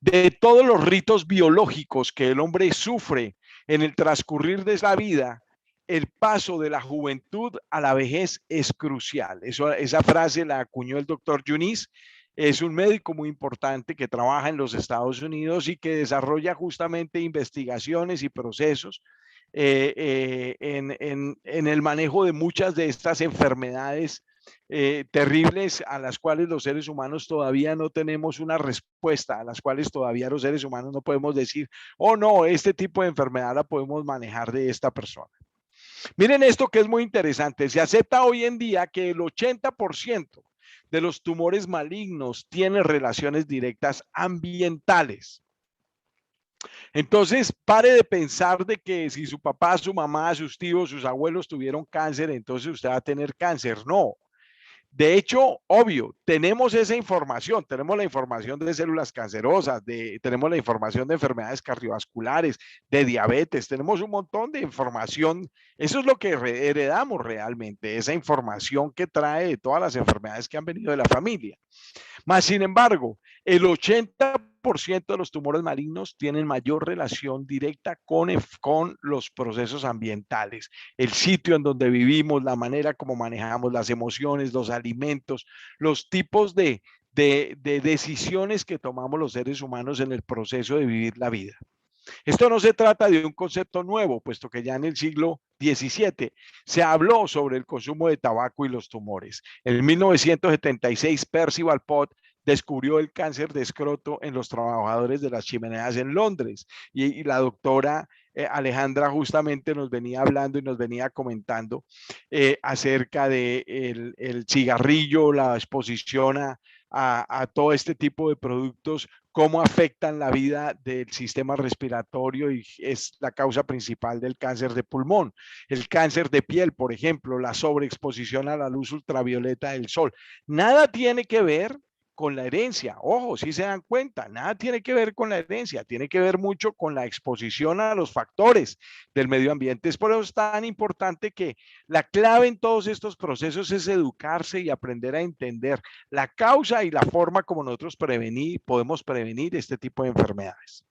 De todos los ritos biológicos que el hombre sufre en el transcurrir de la vida, el paso de la juventud a la vejez es crucial. Esa frase la acuñó el doctor Yunis. Es un médico muy importante que trabaja en los Estados Unidos y que desarrolla justamente investigaciones y procesos en el manejo de muchas de estas enfermedades terribles a las cuales los seres humanos todavía no tenemos una respuesta, a las cuales todavía los seres humanos no podemos decir, oh no, este tipo de enfermedad la podemos manejar de esta persona. Miren esto que es muy interesante, se acepta hoy en día que el 80% de los tumores malignos tienen relaciones directas ambientales. Entonces, pare de pensar de que si su papá, su mamá, sus tíos, sus abuelos tuvieron cáncer, entonces usted va a tener cáncer. No. De hecho, obvio, tenemos esa información, tenemos la información de células cancerosas, tenemos la información de enfermedades cardiovasculares, de diabetes, tenemos un montón de información. Eso es lo que heredamos realmente, esa información que trae de todas las enfermedades que han venido de la familia. Más sin embargo, el 80% de los tumores malignos tienen mayor relación directa con los procesos ambientales, el sitio en donde vivimos, la manera como manejamos las emociones, los alimentos, los tipos de decisiones que tomamos los seres humanos en el proceso de vivir la vida. Esto no se trata de un concepto nuevo, puesto que ya en el siglo XVII se habló sobre el consumo de tabaco y los tumores. En 1976, Percival Pott descubrió el cáncer de escroto en los trabajadores de las chimeneas en Londres y la doctora Alejandra justamente nos venía hablando y nos venía comentando acerca de el cigarrillo, la exposición a todo este tipo de productos, cómo afectan la vida del sistema respiratorio y es la causa principal del cáncer de pulmón. El cáncer de piel, por ejemplo, la sobreexposición a la luz ultravioleta del sol. Nada tiene que ver con la herencia. Ojo, si se dan cuenta, nada tiene que ver con la herencia, tiene que ver mucho con la exposición a los factores del medio ambiente. Es por eso tan importante que la clave en todos estos procesos es educarse y aprender a entender la causa y la forma como nosotros podemos prevenir este tipo de enfermedades.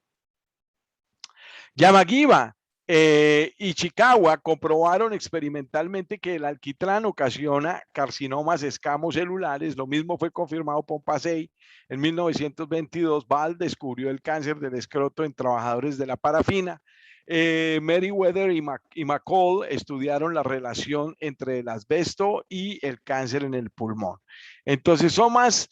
Yamagiba y Chikawa comprobaron experimentalmente que el alquitrán ocasiona carcinomas escamocelulares. Lo mismo fue confirmado por Pasey. En 1922, Ball descubrió el cáncer del escroto en trabajadores de la parafina. Meriwether y McCall estudiaron la relación entre el asbesto y el cáncer en el pulmón. Entonces son más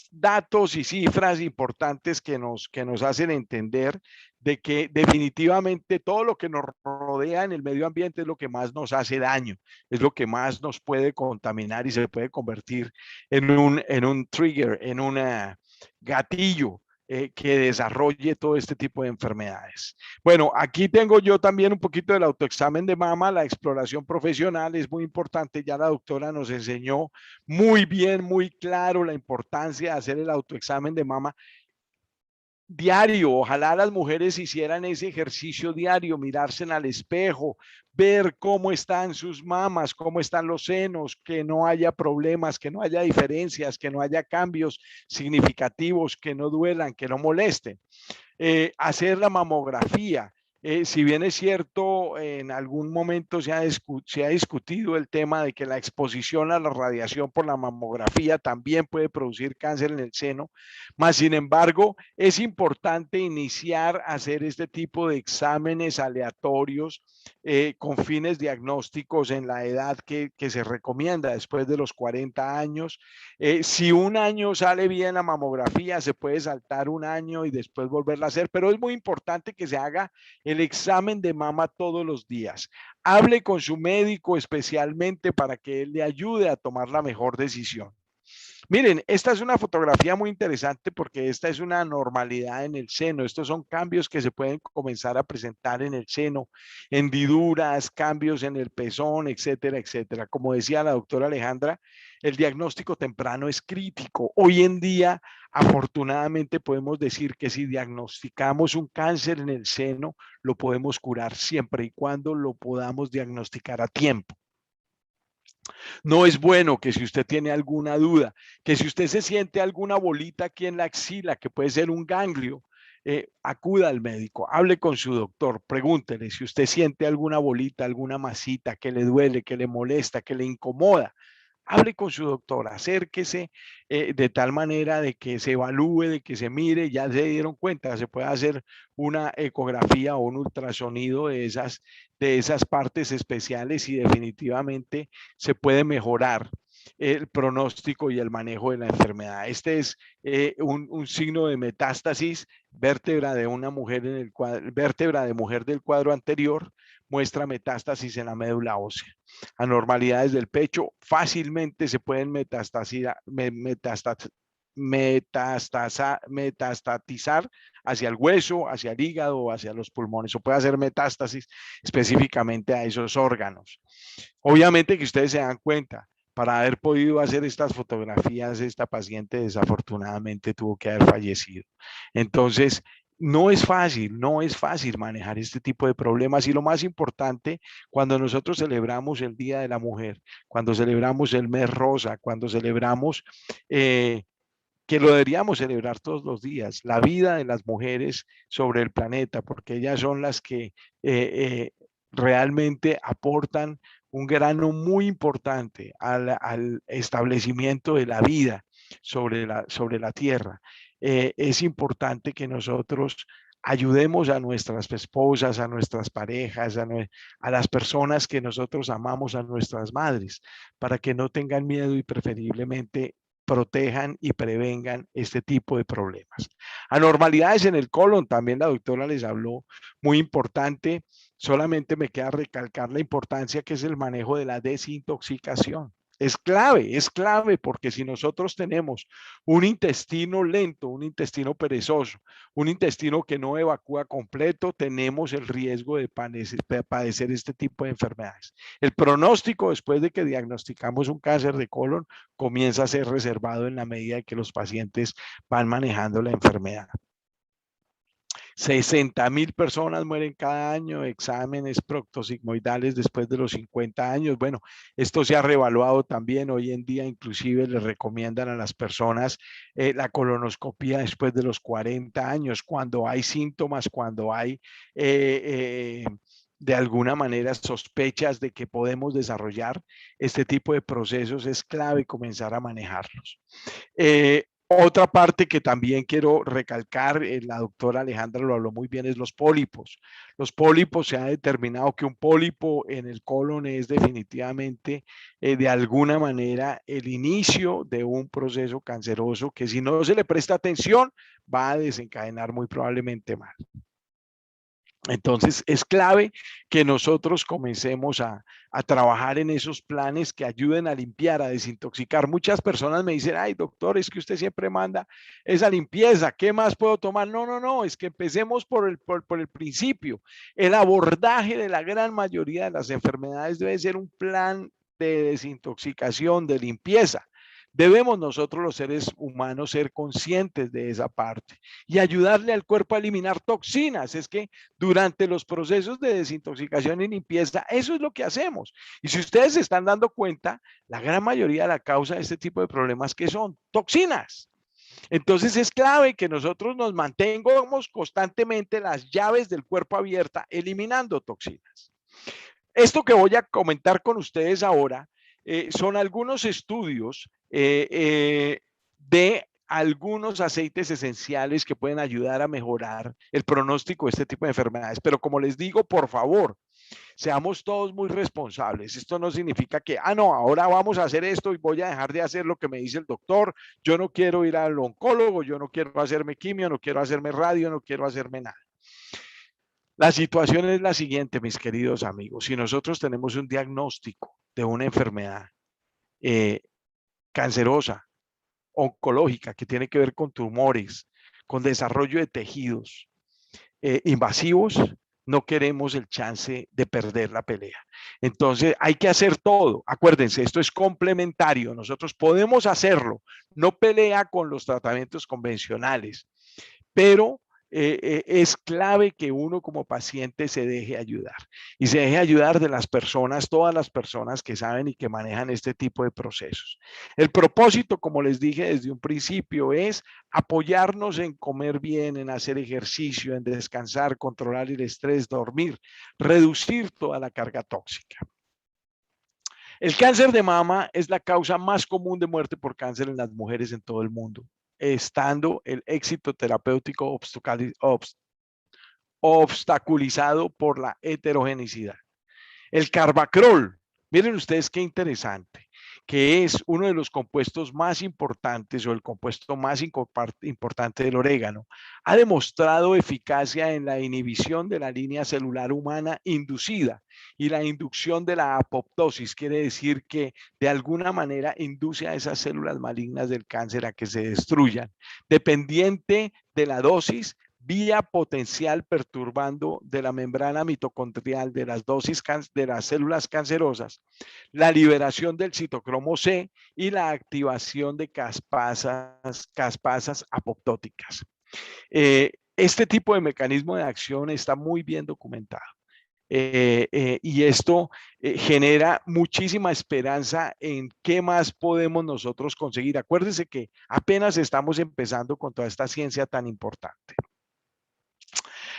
datos y cifras importantes que nos hacen entender de que definitivamente todo lo que nos rodea en el medio ambiente es lo que más nos hace daño, es lo que más nos puede contaminar y se puede convertir en un trigger, en un gatillo que desarrolle todo este tipo de enfermedades. Bueno, aquí tengo yo también un poquito del autoexamen de mama, la exploración profesional es muy importante, ya la doctora nos enseñó muy bien, muy claro la importancia de hacer el autoexamen de mama diario. Ojalá las mujeres hicieran ese ejercicio diario, mirarse al espejo, ver cómo están sus mamas, cómo están los senos, que no haya problemas, que no haya diferencias, que no haya cambios significativos, que no duelan, que no molesten. Hacer la mamografía. Si bien es cierto, en algún momento se ha discutido el tema de que la exposición a la radiación por la mamografía también puede producir cáncer en el seno, más sin embargo, es importante iniciar a hacer este tipo de exámenes aleatorios con fines diagnósticos en la edad que se recomienda, después de los 40 años. Si un año sale bien la mamografía, se puede saltar un año y después volverla a hacer, pero es muy importante que se haga el examen de mama todos los días. Hable con su médico especialmente para que él le ayude a tomar la mejor decisión. Miren, esta es una fotografía muy interesante porque esta es una normalidad en el seno. Estos son cambios que se pueden comenzar a presentar en el seno, hendiduras, cambios en el pezón, etcétera, etcétera. Como decía la doctora Alejandra, el diagnóstico temprano es crítico. Hoy en día, afortunadamente, podemos decir que si diagnosticamos un cáncer en el seno, lo podemos curar siempre y cuando lo podamos diagnosticar a tiempo. No es bueno que si usted tiene alguna duda, que si usted se siente alguna bolita aquí en la axila, que puede ser un ganglio, acuda al médico, hable con su doctor, pregúntele si usted siente alguna bolita, alguna masita que le duele, que le molesta, que le incomoda. Hable con su doctor, acérquese de tal manera de que se evalúe, de que se mire, ya se dieron cuenta, se puede hacer una ecografía o un ultrasonido de esas partes especiales y definitivamente se puede mejorar el pronóstico y el manejo de la enfermedad. Este es un signo de metástasis, vértebra de una mujer en el cuadro, vértebra de mujer del cuadro anterior, muestra metástasis en la médula ósea. Anormalidades del pecho fácilmente se pueden metastatizar hacia el hueso, hacia el hígado o hacia los pulmones, o puede hacer metástasis específicamente a esos órganos. Obviamente que ustedes se dan cuenta, para haber podido hacer estas fotografías, esta paciente desafortunadamente tuvo que haber fallecido. Entonces, no es fácil manejar este tipo de problemas y lo más importante, cuando nosotros celebramos el Día de la Mujer, cuando celebramos el mes rosa, cuando celebramos, que lo deberíamos celebrar todos los días, la vida de las mujeres sobre el planeta, porque ellas son las que realmente aportan un grano muy importante al establecimiento de la vida sobre la tierra. Es importante que nosotros ayudemos a nuestras esposas, a nuestras parejas, a las personas que nosotros amamos, a nuestras madres, para que no tengan miedo y preferiblemente protejan y prevengan este tipo de problemas. Anormalidades en el colon, también la doctora les habló, muy importante. Solamente me queda recalcar la importancia que es el manejo de la desintoxicación. Es clave, porque si nosotros tenemos un intestino lento, un intestino perezoso, un intestino que no evacúa completo, tenemos el riesgo de padecer este tipo de enfermedades. El pronóstico después de que diagnosticamos un cáncer de colon comienza a ser reservado en la medida que los pacientes van manejando la enfermedad. 60,000 personas mueren cada año de exámenes proctosigmoidales después de los 50 años. Bueno, esto se ha reevaluado también. Hoy en día inclusive le recomiendan a las personas la colonoscopia después de los 40 años, cuando hay síntomas, cuando hay de alguna manera sospechas de que podemos desarrollar este tipo de procesos. Es clave comenzar a manejarlos. Otra parte que también quiero recalcar, la doctora Alejandra lo habló muy bien, es los pólipos. Los pólipos, se ha determinado que un pólipo en el colon es definitivamente de alguna manera el inicio de un proceso canceroso que, si no se le presta atención, va a desencadenar muy probablemente mal. Entonces es clave que nosotros comencemos a trabajar en esos planes que ayuden a limpiar, a desintoxicar. Muchas personas me dicen, ay doctor, es que usted siempre manda esa limpieza, ¿qué más puedo tomar? No, es que empecemos por el principio. El abordaje de la gran mayoría de las enfermedades debe ser un plan de desintoxicación, de limpieza. Debemos nosotros los seres humanos ser conscientes de esa parte y ayudarle al cuerpo a eliminar toxinas. Es que durante los procesos de desintoxicación y limpieza, eso es lo que hacemos. Y si ustedes se están dando cuenta, la gran mayoría de la causa de este tipo de problemas, ¿qué son? Toxinas. Entonces es clave que nosotros nos mantengamos constantemente las llaves del cuerpo abiertas, eliminando toxinas. Esto que voy a comentar con ustedes ahora son algunos estudios de algunos aceites esenciales que pueden ayudar a mejorar el pronóstico de este tipo de enfermedades. Pero como les digo, por favor, seamos todos muy responsables. Esto no significa que, no, ahora vamos a hacer esto y voy a dejar de hacer lo que me dice el doctor. Yo no quiero ir al oncólogo, yo no quiero hacerme quimio, no quiero hacerme radio, no quiero hacerme nada. La situación es la siguiente, mis queridos amigos. Si nosotros tenemos un diagnóstico de una enfermedad cancerosa, oncológica, que tiene que ver con tumores, con desarrollo de tejidos invasivos, no queremos el chance de perder la pelea. Entonces hay que hacer todo. Acuérdense, esto es complementario. Nosotros podemos hacerlo. No pelea con los tratamientos convencionales, pero es clave que uno como paciente se deje ayudar y se deje ayudar de las personas, todas las personas que saben y que manejan este tipo de procesos. El propósito, como les dije desde un principio, es apoyarnos en comer bien, en hacer ejercicio, en descansar, controlar el estrés, dormir, reducir toda la carga tóxica. El cáncer de mama es la causa más común de muerte por cáncer en las mujeres en todo el mundo, estando el éxito terapéutico obstaculizado por la heterogenicidad. El Carbacrol, miren ustedes qué interesante, que es uno de los compuestos más importantes o el compuesto más importante del orégano, ha demostrado eficacia en la inhibición de la línea celular humana inducida y la inducción de la apoptosis, quiere decir que de alguna manera induce a esas células malignas del cáncer a que se destruyan, dependiente de la dosis, vía potencial perturbando de la membrana mitocondrial de las de las células cancerosas, la liberación del citocromo C y la activación de caspasas apoptóticas. Este tipo de mecanismo de acción está muy bien documentado. Y esto genera muchísima esperanza en qué más podemos nosotros conseguir. Acuérdense que apenas estamos empezando con toda esta ciencia tan importante.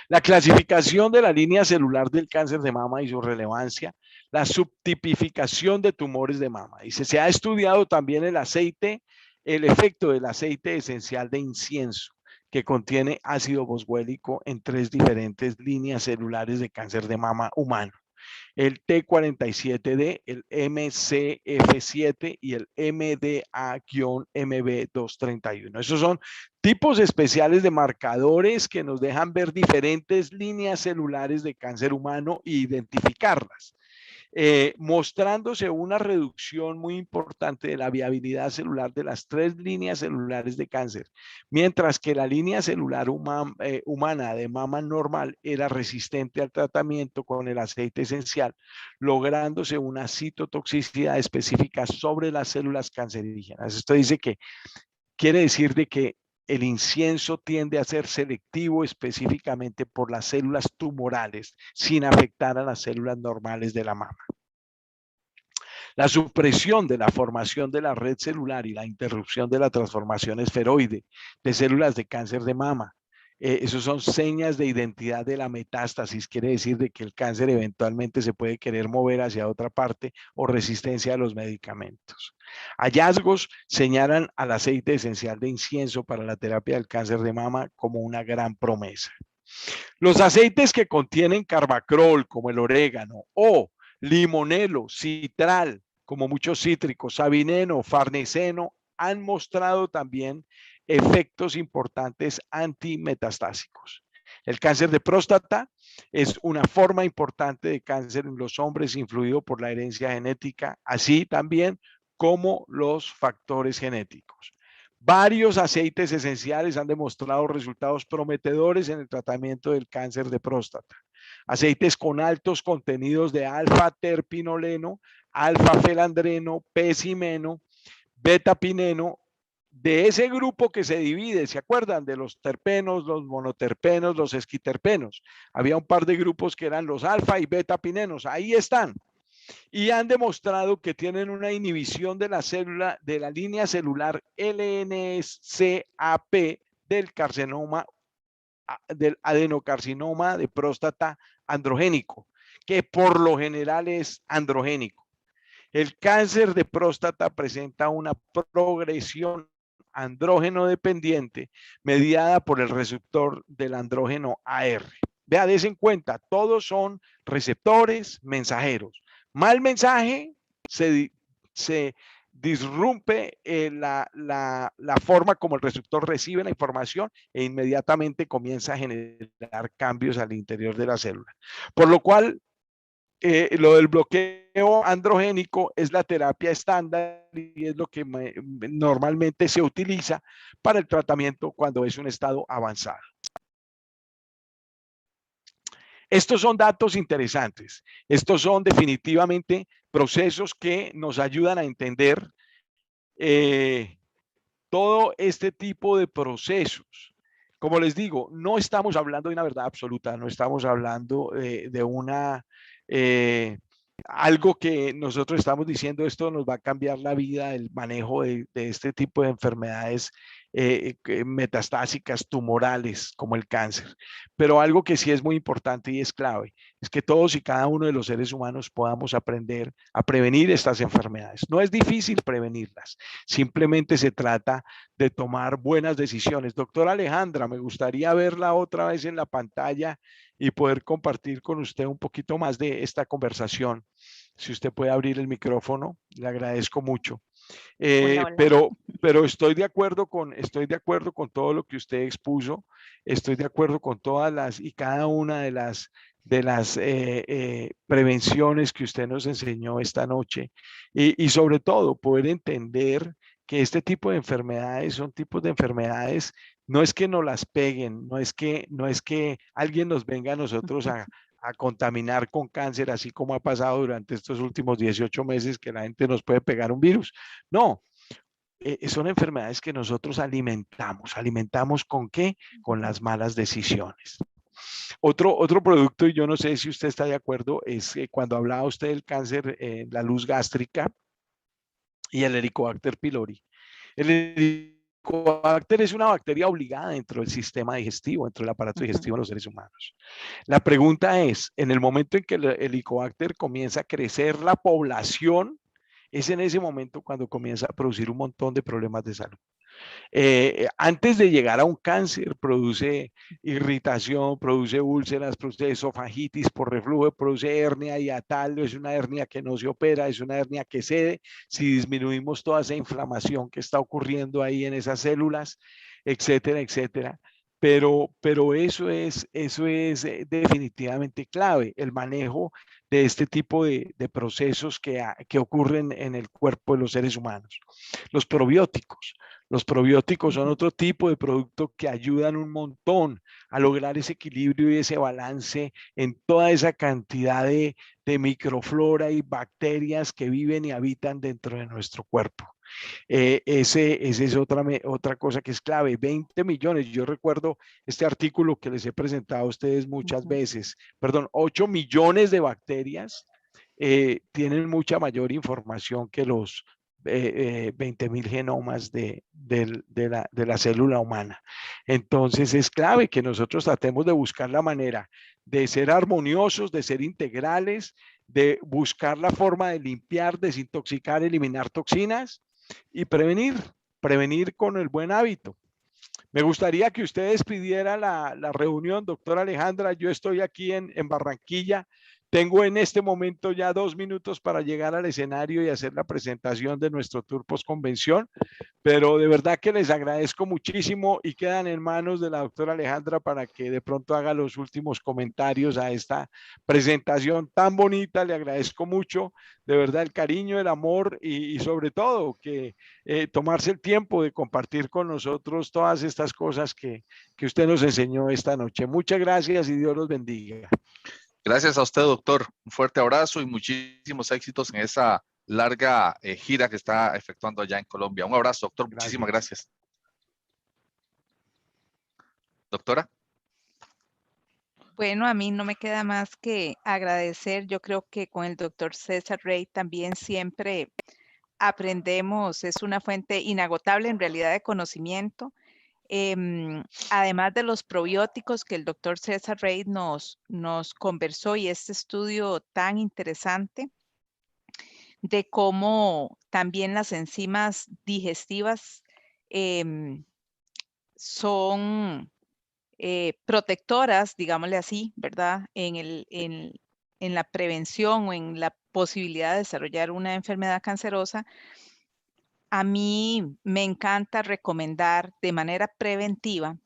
La clasificación de la línea celular del cáncer de mama y su relevancia, la subtipificación de tumores de mama. Dice, se ha estudiado también el efecto del aceite esencial de incienso, que contiene ácido boswélico en 3 diferentes líneas celulares de cáncer de mama humano. El T47D, el MCF7 y el MDA-MB231. Esos son tipos especiales de marcadores que nos dejan ver diferentes líneas celulares de cáncer humano e identificarlas. Mostrándose una reducción muy importante de la viabilidad celular de las 3 líneas celulares de cáncer, mientras que la línea celular humana de mama normal era resistente al tratamiento con el aceite esencial, lográndose una citotoxicidad específica sobre las células cancerígenas. Esto dice que quiere decir de que el incienso tiende a ser selectivo específicamente por las células tumorales sin afectar a las células normales de la mama. La supresión de la formación de la red celular y la interrupción de la transformación esferoide de células de cáncer de mama. Esos son señas de identidad de la metástasis, quiere decir de que el cáncer eventualmente se puede querer mover hacia otra parte o resistencia a los medicamentos. Hallazgos señalan al aceite esencial de incienso para la terapia del cáncer de mama como una gran promesa. Los aceites que contienen carbacrol, como el orégano, o limonelo, citral, como muchos cítricos, sabineno, farneseno, han mostrado también efectos importantes antimetastásicos. El cáncer de próstata es una forma importante de cáncer en los hombres influido por la herencia genética, así también como los factores genéticos. Varios aceites esenciales han demostrado resultados prometedores en el tratamiento del cáncer de próstata. Aceites con altos contenidos de alfa-terpinoleno, alfa-felandreno, pecimeno, betapineno, de ese grupo que se divide, ¿se acuerdan? De los terpenos, los monoterpenos, los esquiterpenos. Había un par de grupos que eran los alfa y betapinenos, ahí están. Y han demostrado que tienen una inhibición de la célula, de la línea celular LNCAP del del adenocarcinoma de próstata androgénico, que por lo general es androgénico. El cáncer de próstata presenta una progresión andrógeno dependiente mediada por el receptor del andrógeno AR. Vea, des en cuenta, todos son receptores mensajeros. Mal mensaje se disrumpe la forma como el receptor recibe la información e inmediatamente comienza a generar cambios al interior de la célula. Por lo cual, lo del bloqueo androgénico es la terapia estándar y es lo que normalmente se utiliza para el tratamiento cuando es un estado avanzado. Estos son datos interesantes. Estos son definitivamente procesos que nos ayudan a entender todo este tipo de procesos. Como les digo, no estamos hablando de una verdad absoluta, no estamos hablando de una algo que nosotros estamos diciendo, esto nos va a cambiar la vida, el manejo de este tipo de enfermedades metastásicas, tumorales, como el cáncer. Pero algo que sí es muy importante y es clave, es que todos y cada uno de los seres humanos podamos aprender a prevenir estas enfermedades. No es difícil prevenirlas, simplemente se trata de tomar buenas decisiones. Doctora Alejandra, me gustaría verla otra vez en la pantalla y poder compartir con usted un poquito más de esta conversación. Si usted puede abrir el micrófono, le agradezco mucho. Hola. Pero estoy de acuerdo con todo lo que usted expuso, estoy de acuerdo con todas las y cada una de las prevenciones que usted nos enseñó esta noche y sobre todo poder entender que este tipo de enfermedades son tipos de enfermedades, no es que nos las peguen, no es que alguien nos venga a nosotros a contaminar con cáncer, así como ha pasado durante estos últimos 18 meses que la gente nos puede pegar un virus. No, son enfermedades que nosotros alimentamos. ¿Alimentamos con qué? Con las malas decisiones. Otro producto, y yo no sé si usted está de acuerdo, es cuando hablaba usted del cáncer, la luz gástrica y el Helicobacter pylori. El Helicobacter es una bacteria obligada dentro del sistema digestivo, dentro del aparato digestivo de los seres humanos. La pregunta es, en el momento en que el Helicobacter comienza a crecer la población, es en ese momento cuando comienza a producir un montón de problemas de salud. Antes de llegar a un cáncer, produce irritación, produce úlceras, produce esofagitis por reflujo, produce hernia hiatal, es una hernia que no se opera, es una hernia que cede si disminuimos toda esa inflamación que está ocurriendo ahí en esas células, etcétera, etcétera. Pero eso es definitivamente clave, el manejo de este tipo de procesos que ocurren en el cuerpo de los seres humanos. Los probióticos. Los probióticos son otro tipo de producto que ayudan un montón a lograr ese equilibrio y ese balance en toda esa cantidad de microflora y bacterias que viven y habitan dentro de nuestro cuerpo. Ese es otra cosa que es clave, 20 millones. Yo recuerdo este artículo que les he presentado a ustedes muchas veces, perdón, 8 millones de bacterias tienen mucha mayor información que los 20.000 genomas de la célula humana. Entonces es clave que nosotros tratemos de buscar la manera de ser armoniosos, de ser integrales, de buscar la forma de limpiar, desintoxicar, eliminar toxinas y prevenir con el buen hábito. Me gustaría que usted despidiera la reunión, doctora Alejandra. Yo estoy aquí en Barranquilla. Tengo en este momento ya 2 minutos para llegar al escenario y hacer la presentación de nuestro tour post-convención, pero de verdad que les agradezco muchísimo y quedan en manos de la doctora Alejandra para que de pronto haga los últimos comentarios a esta presentación tan bonita. Le agradezco mucho, de verdad, el cariño, el amor y sobre todo que tomarse el tiempo de compartir con nosotros todas estas cosas que usted nos enseñó esta noche. Muchas gracias y Dios los bendiga. Gracias a usted, doctor. Un fuerte abrazo y muchísimos éxitos en esa larga gira que está efectuando allá en Colombia. Un abrazo, doctor. Muchísimas gracias. Doctora. Bueno, a mí no me queda más que agradecer. Yo creo que con el doctor César Rey también siempre aprendemos, es una fuente inagotable en realidad de conocimiento. Además de los probióticos que el doctor César Rey nos conversó y este estudio tan interesante de cómo también las enzimas digestivas son protectoras, digámosle así, ¿verdad? En la prevención o en la posibilidad de desarrollar una enfermedad cancerosa. A mí me encanta recomendar de manera preventiva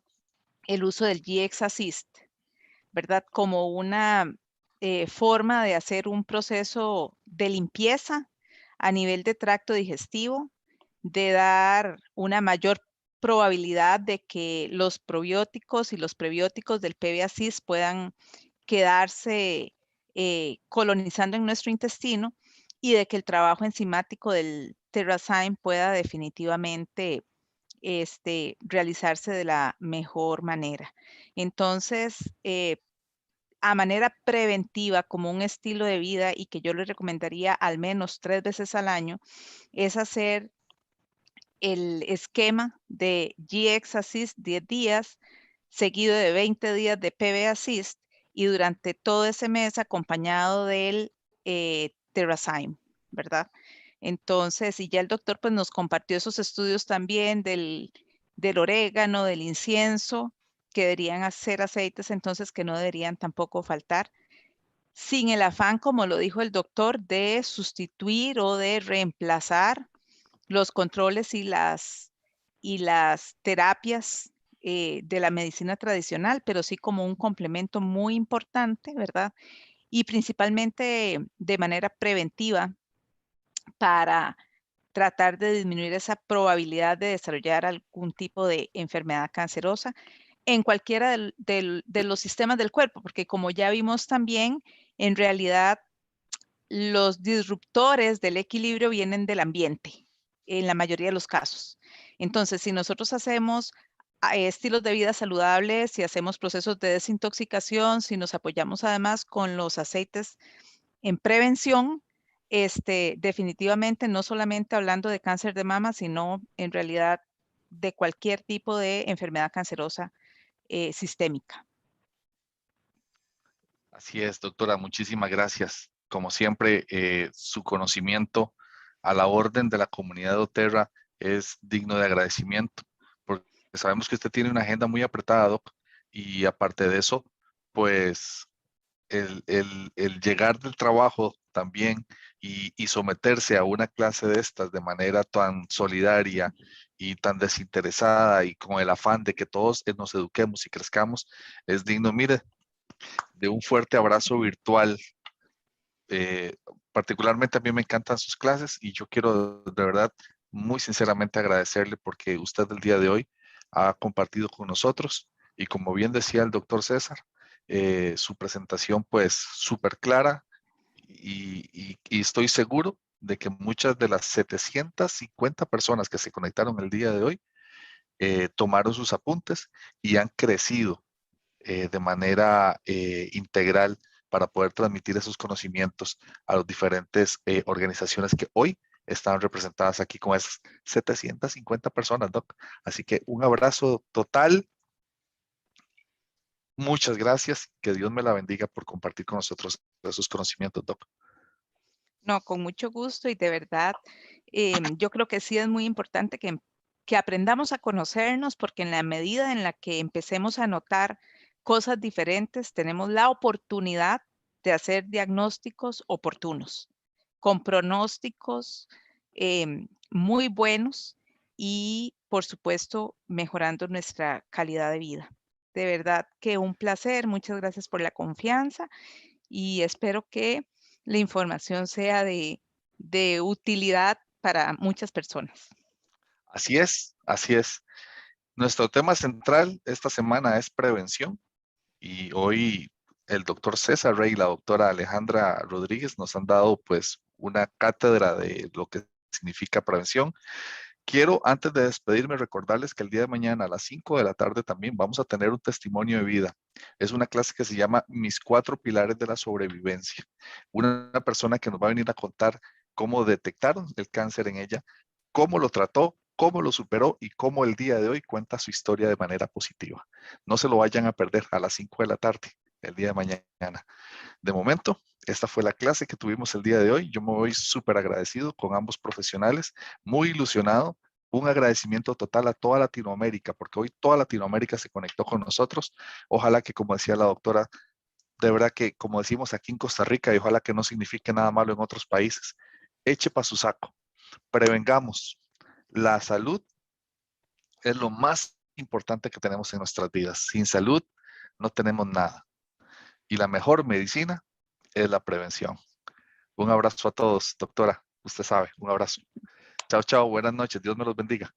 el uso del GX Assist, ¿verdad? Como una forma de hacer un proceso de limpieza a nivel de tracto digestivo, de dar una mayor probabilidad de que los probióticos y los prebióticos del PB Assist puedan quedarse colonizando en nuestro intestino y de que el trabajo enzimático del Terrazyme pueda definitivamente realizarse de la mejor manera. Entonces, a manera preventiva, como un estilo de vida y que yo le recomendaría al menos 3 veces al año, es hacer el esquema de GX Assist 10 días, seguido de 20 días de PB Assist y durante todo ese mes acompañado del Terrazyme, ¿verdad? Entonces, y ya el doctor pues nos compartió esos estudios también del orégano, del incienso, que deberían ser aceites entonces que no deberían tampoco faltar, sin el afán, como lo dijo el doctor, de sustituir o de reemplazar los controles y las terapias de la medicina tradicional, pero sí como un complemento muy importante, ¿verdad? Y principalmente de manera preventiva para tratar de disminuir esa probabilidad de desarrollar algún tipo de enfermedad cancerosa en cualquiera de los sistemas del cuerpo, porque como ya vimos también, en realidad los disruptores del equilibrio vienen del ambiente, en la mayoría de los casos. Entonces, si nosotros hacemos estilos de vida saludables, si hacemos procesos de desintoxicación, si nos apoyamos además con los aceites en prevención, definitivamente no solamente hablando de cáncer de mama, sino en realidad de cualquier tipo de enfermedad cancerosa sistémica. Así es, doctora, muchísimas gracias. Como siempre, su conocimiento a la orden de la comunidad de doTERRA es digno de agradecimiento, porque sabemos que usted tiene una agenda muy apretada, doc, y aparte de eso, pues el llegar del trabajo también y someterse a una clase de estas de manera tan solidaria y tan desinteresada y con el afán de que todos nos eduquemos y crezcamos, es digno, mire, de un fuerte abrazo virtual. Eh, Particularmente a mí me encantan sus clases y yo quiero de verdad muy sinceramente agradecerle porque usted el día de hoy ha compartido con nosotros y como bien decía el doctor César, su presentación pues súper clara y estoy seguro de que muchas de las 750 personas que se conectaron el día de hoy tomaron sus apuntes y han crecido de manera integral para poder transmitir esos conocimientos a las diferentes organizaciones que hoy están representadas aquí con esas 750 personas, Doc. Así que un abrazo total. Muchas gracias. Que Dios me la bendiga por compartir con nosotros esos conocimientos, Doc. No, con mucho gusto y de verdad, yo creo que sí es muy importante que aprendamos a conocernos porque en la medida en la que empecemos a notar cosas diferentes, tenemos la oportunidad de hacer diagnósticos oportunos, con pronósticos muy buenos y, por supuesto, mejorando nuestra calidad de vida. De verdad que un placer. Muchas gracias por la confianza y espero que la información sea de utilidad para muchas personas. Así es, así es. Nuestro tema central esta semana es prevención y hoy el doctor César Rey y la doctora Alejandra Rodríguez nos han dado pues una cátedra de lo que significa prevención. Quiero, antes de despedirme, recordarles que el día de mañana a las 5 de la tarde también vamos a tener un testimonio de vida. Es una clase que se llama Mis 4 pilares de la sobrevivencia. Una persona que nos va a venir a contar cómo detectaron el cáncer en ella, cómo lo trató, cómo lo superó y cómo el día de hoy cuenta su historia de manera positiva. No se lo vayan a perder a las 5 de la tarde, el día de mañana. De momento, esta fue la clase que tuvimos el día de hoy. Yo me voy súper agradecido con ambos profesionales, muy ilusionado. Un agradecimiento total a toda Latinoamérica, porque hoy toda Latinoamérica se conectó con nosotros. Ojalá que, como decía la doctora, de verdad que, como decimos aquí en Costa Rica, y ojalá que no signifique nada malo en otros países, eche para su saco. Prevengamos. La salud es lo más importante que tenemos en nuestras vidas. Sin salud no tenemos nada. Y la mejor medicina es la prevención. Un abrazo a todos, doctora. Usted sabe, un abrazo. Chao, chao. Buenas noches. Dios me los bendiga.